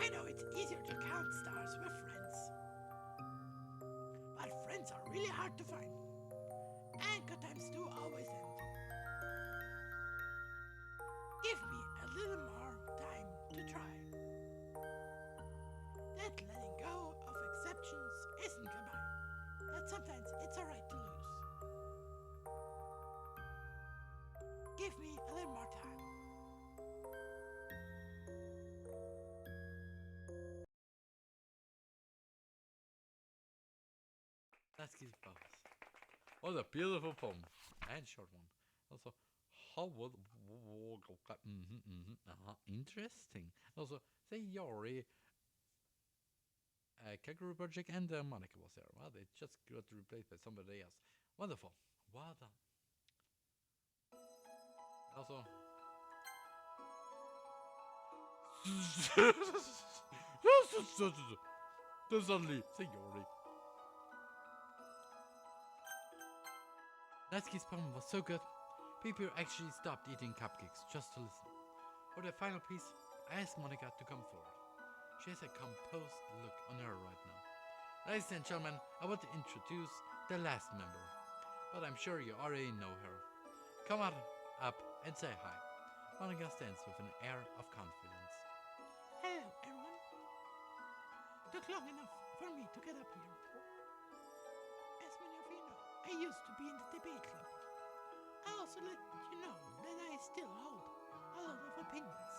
I know it's easier to count stars with friends. But friends are really hard to find. And good times do always end. Give me a little more time to try. That letting go of exceptions isn't goodbye. That sometimes it's alright to lose. Give me a little more time. Lasky's poems. What a beautiful poem. And short one. Also, how would... interesting. Also, Sayori... Kangaroo Project and Monica was there. Well, they just got replaced by somebody else. Wonderful. Well done. Also... Suddenly, Sayori. Natsuki's poem was so good, people actually stopped eating cupcakes just to listen. For the final piece, I asked Monica to come forward. She has a composed look on her right now. Ladies and gentlemen, I want to introduce the last member, but I'm sure you already know her. Come on up and say hi. Monica stands with an air of confidence. Hello, everyone. Took long enough for me to get up here. As many of you know, I used to be in the debate club. I also let you know that I still hold a lot of opinions.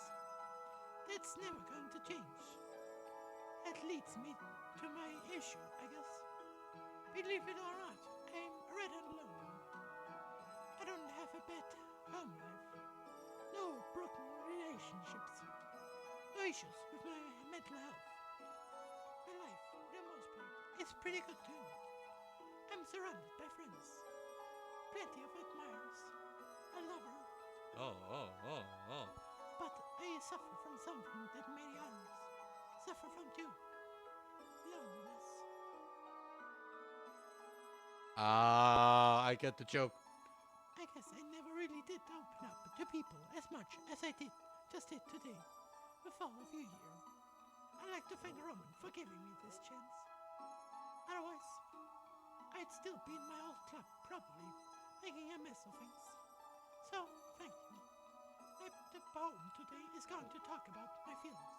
That's never going to change. That leads me to my issue, I guess. Believe it or not, I'm rather alone. I don't have a bad home life. No broken relationships. No issues with my mental health. My life, for the most part, is pretty good too. I'm surrounded by friends. Plenty of admirers. A lover. But I suffer from something that many others suffer from too. Loneliness. I get the joke. I guess I never really did open up to people as much as I did today, with all of you here. I'd like to thank Roman for giving me this chance. Otherwise, I'd still be in my old club, probably, making a mess of things. So, thank you. The poem today is going to talk about my feelings.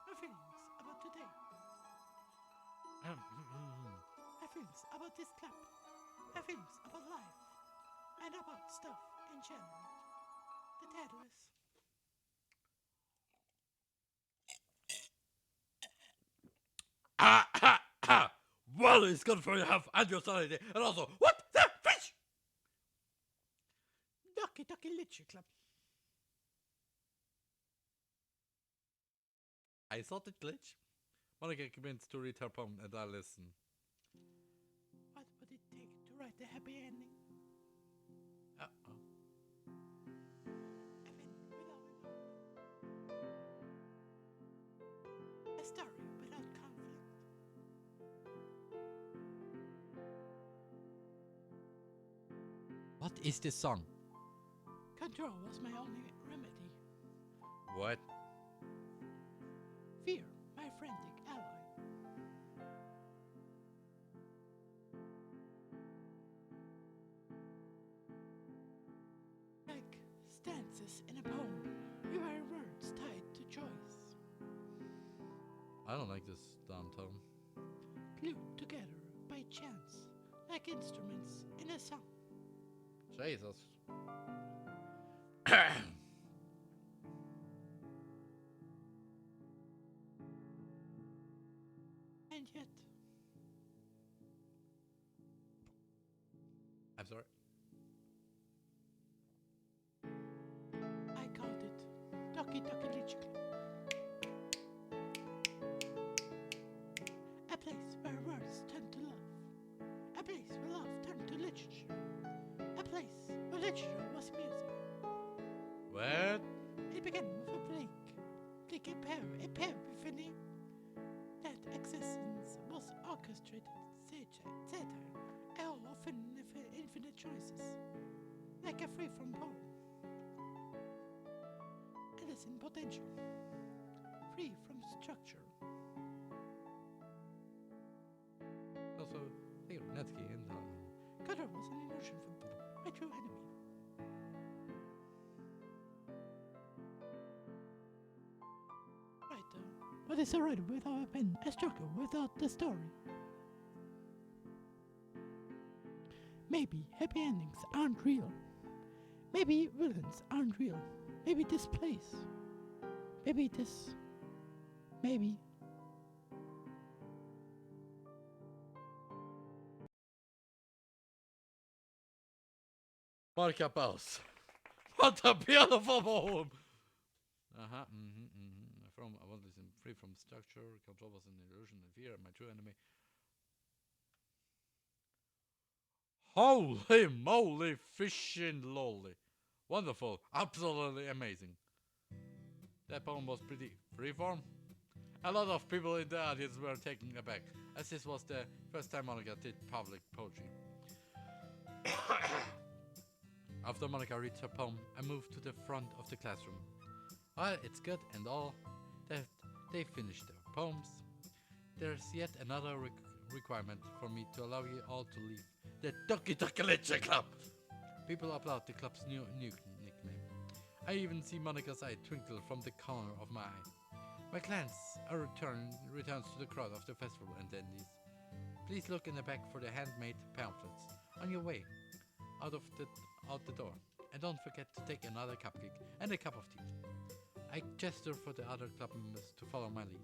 My feelings about today. My feelings about this club. My feelings about life. And about stuff in general. The title is... Well, it's good for your health and your sanity. And also, what the fish? Ducky Ducky Literature Club. I thought it glitch. Monica commenced to read her poem and I listen. What would it take to write a happy ending? A story without conflict. What is this song? Control was my only remedy. What? Fear, my frantic ally. Like stanzas in a poem, you are words tied to choice, I don't like this downtown. glued together by chance, like instruments in a song. Jesus. And yet, I'm sorry. I called it Doki Doki Literature. A place where words turn to love. A place where love turned to literature. A place where literature was music. What? It began with a bleak epiphany that existence was orchestrated satire, all of infinite choices, like a free-from poem. Innocent potential, free from structure. Also, TheRMan and Cutter was an illusion from my true enemy. Writer, what is a writer without a pen? A struggle without the story. Maybe happy endings aren't real. Maybe villains aren't real. Maybe this place. Maybe this. Maybe. Monica Paus. What a beautiful poem! From I want to listen free from structure, control was an illusion and fear, my true enemy. Holy moly, fishing lolly. Wonderful, absolutely amazing. That poem was pretty freeform. A lot of people in the audience were taken aback, as this was the first time Monica did public poetry. After Monica read her poem, I moved to the front of the classroom. While it's good and all that they finished their poems, there's yet another requirement for me to allow you all to leave the Doki Doki Literature Club. People applaud the club's new nickname. I even see Monica's eye twinkle from the corner of my eye. My glance returns to the crowd of the festival attendees. Please look in the back for the handmade pamphlets on your way out the door. And don't forget to take another cupcake and a cup of tea. I gesture for the other club members to follow my lead.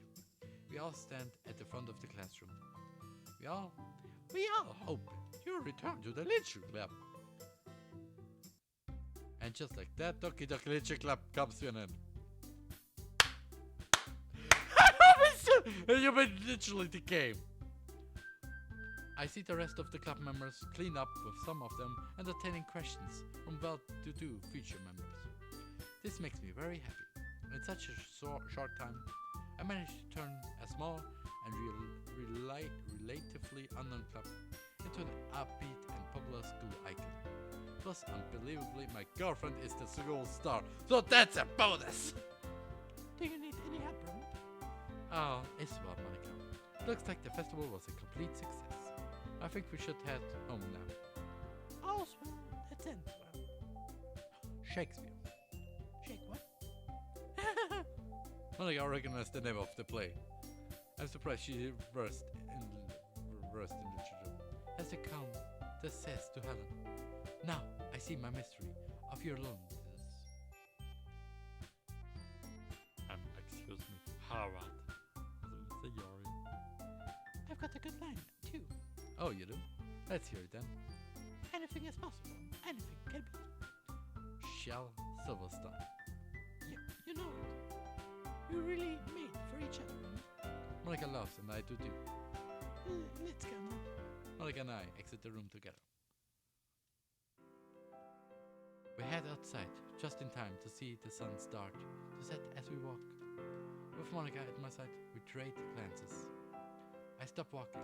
We all stand at the front of the classroom. We all hope you'll return to the Literature Club. And just like that, Doki Doki Literature Club comes to an end. You made literally the game. I see the rest of the club members clean up, with some of them entertaining questions from well-to-do feature members. This makes me very happy. In such a short time, I managed to turn a small and relatively unknown club into an upbeat and popular school icon. Plus, unbelievably, my girlfriend is the school star, so that's a bonus! Do you need any help, Ron? Oh, it's well, Monica. Looks like the festival was a complete success. I think we should head home now. All's well that ends well. Shakespeare. Shake what? Monica recognized the name of the play. I'm surprised she versed in literature. As the Countess says to Helen, "Now I see my mystery of your loneliness." Excuse me, Harvard. I've got a good line, too. Oh, you do? Let's hear it then. Anything is possible. Anything can be. Shell Silverstein. Yep, you know it. You're really made for each other, Ron. Monica laughs and I do too. Let's go now. Monica and I exit the room together. We head outside just in time to see the sun start to set as we walk. With Monica at my side, we trade glances. I stop walking.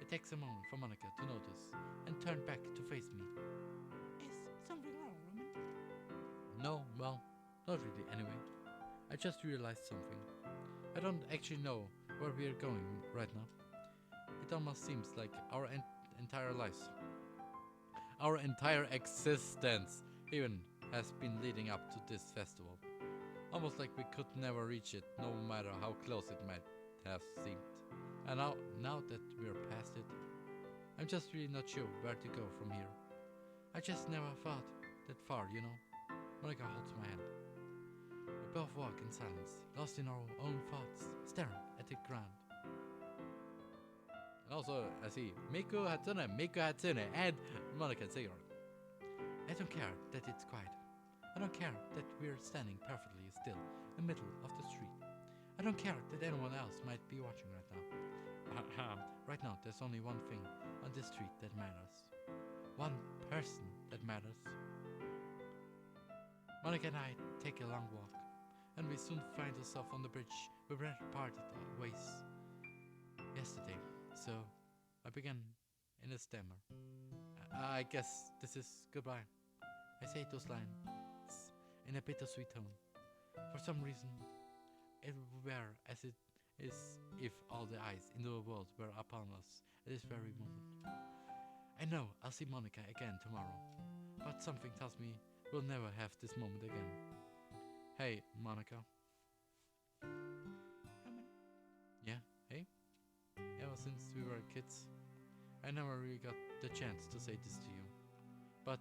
It takes a moment for Monica to notice and turn back to face me. Is something wrong, Roman? No, well, not really anyway. I just realized something. I don't actually know where we are going right now. It almost seems like our entire lives, our entire existence even has been leading up to this festival. Almost like we could never reach it, no matter how close it might have seemed. And now that we're past it, I'm just really not sure where to go from here. I just never thought that far, you know. Monica holds my hand. We both walk in silence, lost in our own thoughts, staring at the ground. And also, I see Miku Hatsune, and Monica Zero. I don't care that it's quiet. I don't care that we're standing perfectly still in the middle of the street. I don't care that anyone else might be watching right now. Right now, there's only one thing on this street that matters. One person that matters. Monica and I take a long walk, and we soon find ourselves on the bridge we parted our ways yesterday. So I began in a stammer. I guess this is goodbye. I say those lines in a bittersweet tone. For some reason, it were as it is if all the eyes in the world were upon us at this very moment. I know I'll see Monica again tomorrow, but something tells me we'll never have this moment again. Hey, Monica. Yeah, hey? Ever since we were kids, I never really got the chance to say this to you. But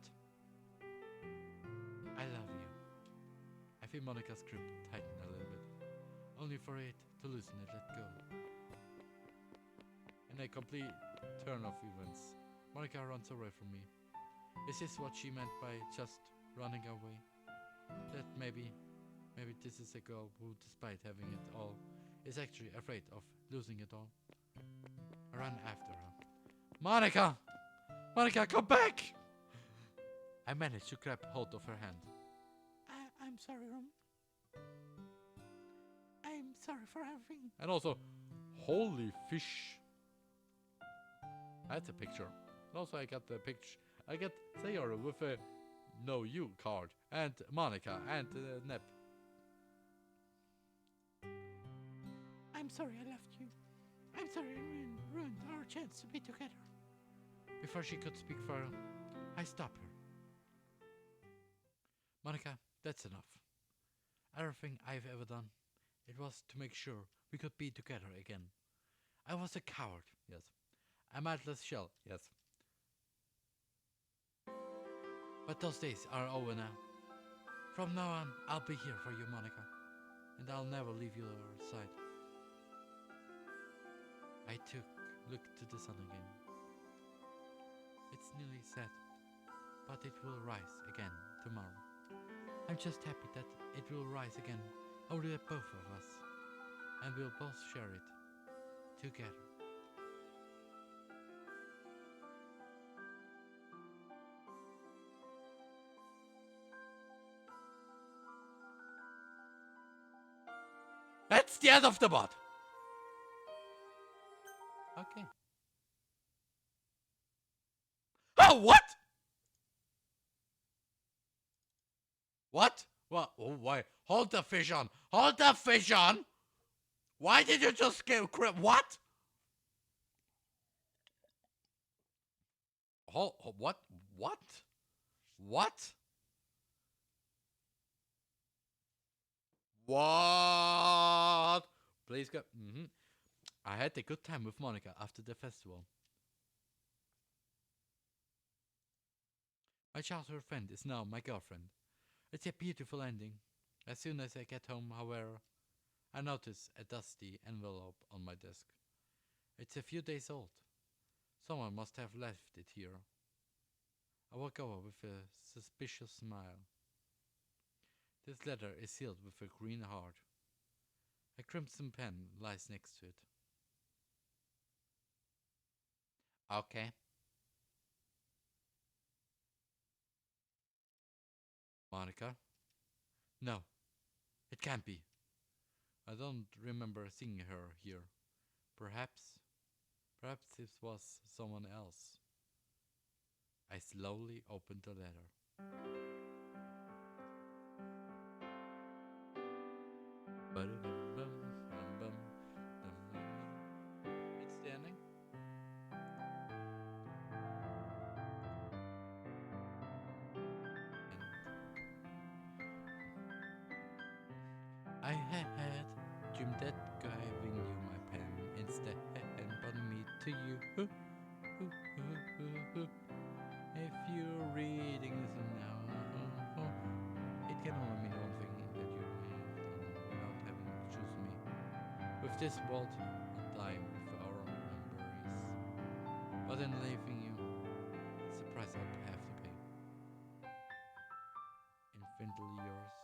I love you. I feel Monica's grip tighten a little bit, only for it to loosen and let go. In a complete turn of events, Monica runs away from me. Is this what she meant by just running away? That maybe this is a girl who, despite having it all, is actually afraid of losing it all. I run after her. Monica! Monica, come back! I managed to grab hold of her hand. I'm sorry, Rom. I'm sorry for everything. And also, holy fish. That's a picture. And also I got the picture. I got Sayori with a no you card. And Monica and Nep. I'm sorry I left you. I'm sorry I ruined our chance to be together. Before she could speak further, I stopped her. Monica, that's enough. Everything I've ever done, it was to make sure we could be together again. I was a coward, yes. A mindless shell, yes. But those days are over now. From now on, I'll be here for you, Monica. And I'll never leave your side. I looked to the sun again. It's nearly set, but it will rise again tomorrow. I'm just happy that it will rise again over the both of us, and we'll both share it together. That's the end of the bot. Okay. Oh, what? What? What? Oh, why? Hold the fish on. Hold the fish on. Why did you just get what? Hold, what? What? What? What? Please go. I had a good time with Monica after the festival. My childhood friend is now my girlfriend. It's a beautiful ending. As soon as I get home, however, I notice a dusty envelope on my desk. It's a few days old. Someone must have left it here. I walk over with a suspicious smile. This letter is sealed with a green heart. A crimson pen lies next to it. Okay. Monica? No, it can't be. I don't remember seeing her here. Perhaps this was someone else. I slowly opened the letter. I had dreamed that giving you my pen instead brought me to you. If you're reading this now, it can only mean one thing, that you may have done without having to choose me. With this world, a time with our memories. But in leaving you, it's the price I'll have to pay. Infinitely yours.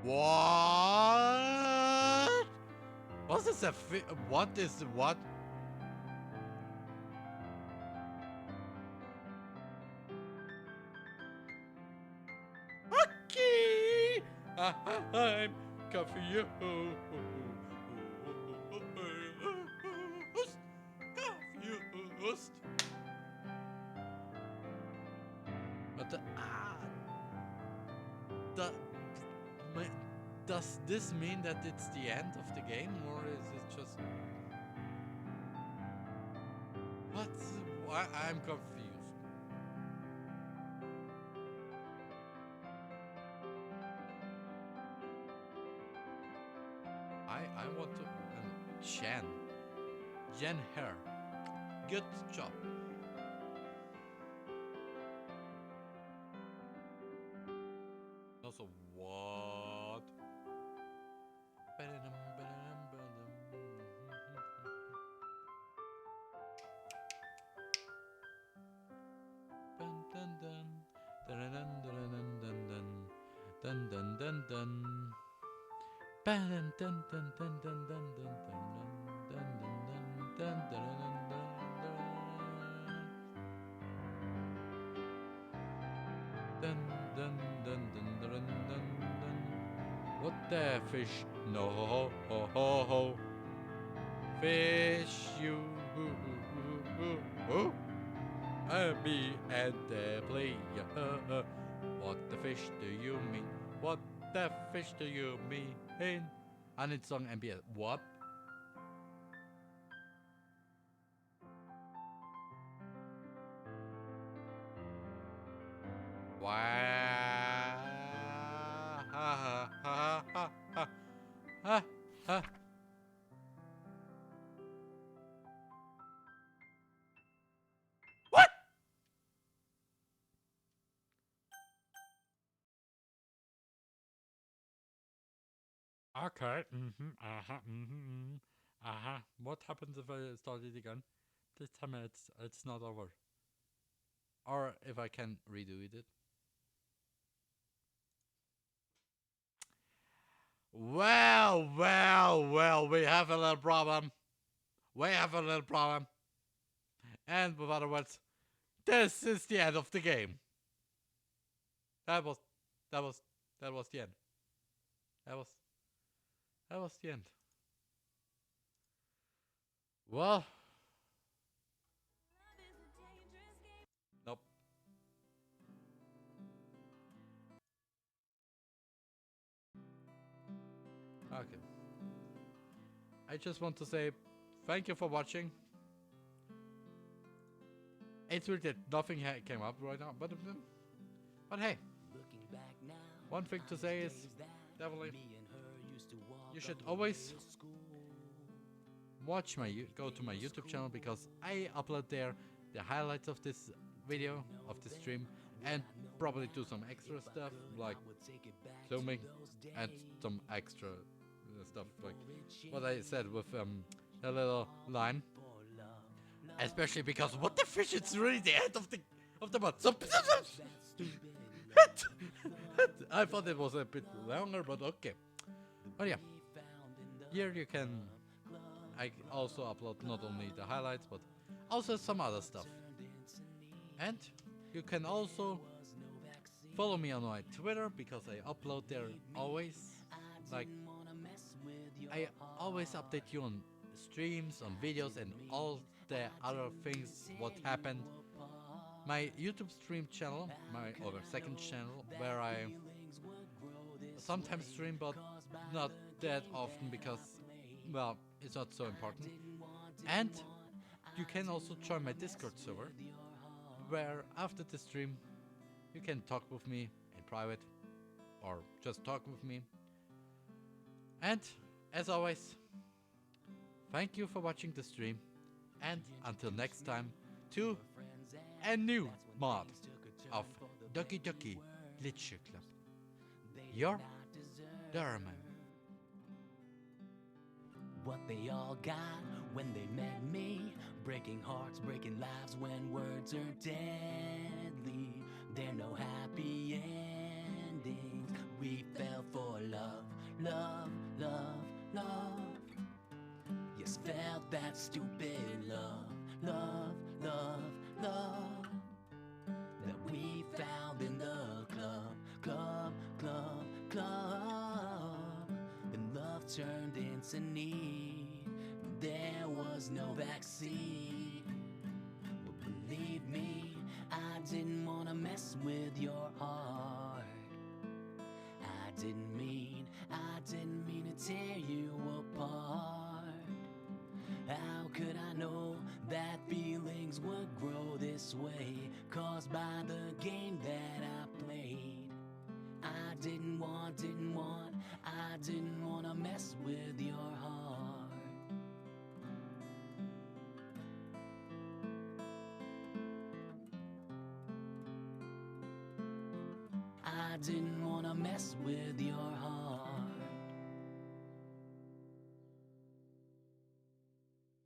What? What is a what is what? Okay, I'm confused. Confused. But does this mean that it's the end of the game, or is it just what? I'm confused. I want to Jen Her. Good job. Also what? What the fish? No ho ho ho ho. Fish you. I be and the player. What the fish do you mean? What the fish do you mean? I need song MBS. What? Wow. Ha ha ha ha ha ha ha. What? Okay. What happens if I start it again? Please tell me it's not over. Or if I can redo it. Well, we have a little problem. And with other words, this is the end of the game. That was the end. That was the end. Well, nope. Okay. I just want to say thank you for watching. It's weird that nothing came up right now, but hey, one thing to say is definitely you should always go to my YouTube channel, because I upload there the highlights of this video, of this stream, and probably do some extra stuff like zooming and some extra stuff like what I said with a little line. Especially because what the fish, it's really the end of the month. So I thought it was a bit longer, but okay. But yeah, here you can. I also upload not only the highlights but also some other stuff. And you can also follow me on my Twitter, because I upload there always. Like, I always update you on streams, on videos, and all the other things what happened. My YouTube stream channel, my other second channel, where I sometimes stream but not that often because, well, it's not so important. And you can also join my Discord server, where after the stream You can talk with me in private or just talk with me. And as always, thank you for watching the stream, and until next time, to a new mod of Ducky Ducky Glitch Club. Your TheRMan. What they all got when they met me, breaking hearts, breaking lives when words are deadly. There are no happy endings. We fell for love, love, love, love. Yes, felt that stupid love, love, love, love that we found in the club, club, club, club. And love turned into need. There was no backseat. But believe me, I didn't wanna mess with your heart. I didn't mean to tear you apart. How could I know that feelings would grow this way? Caused by the game that I played. I didn't wanna mess with your heart. I didn't wanna mess with your heart.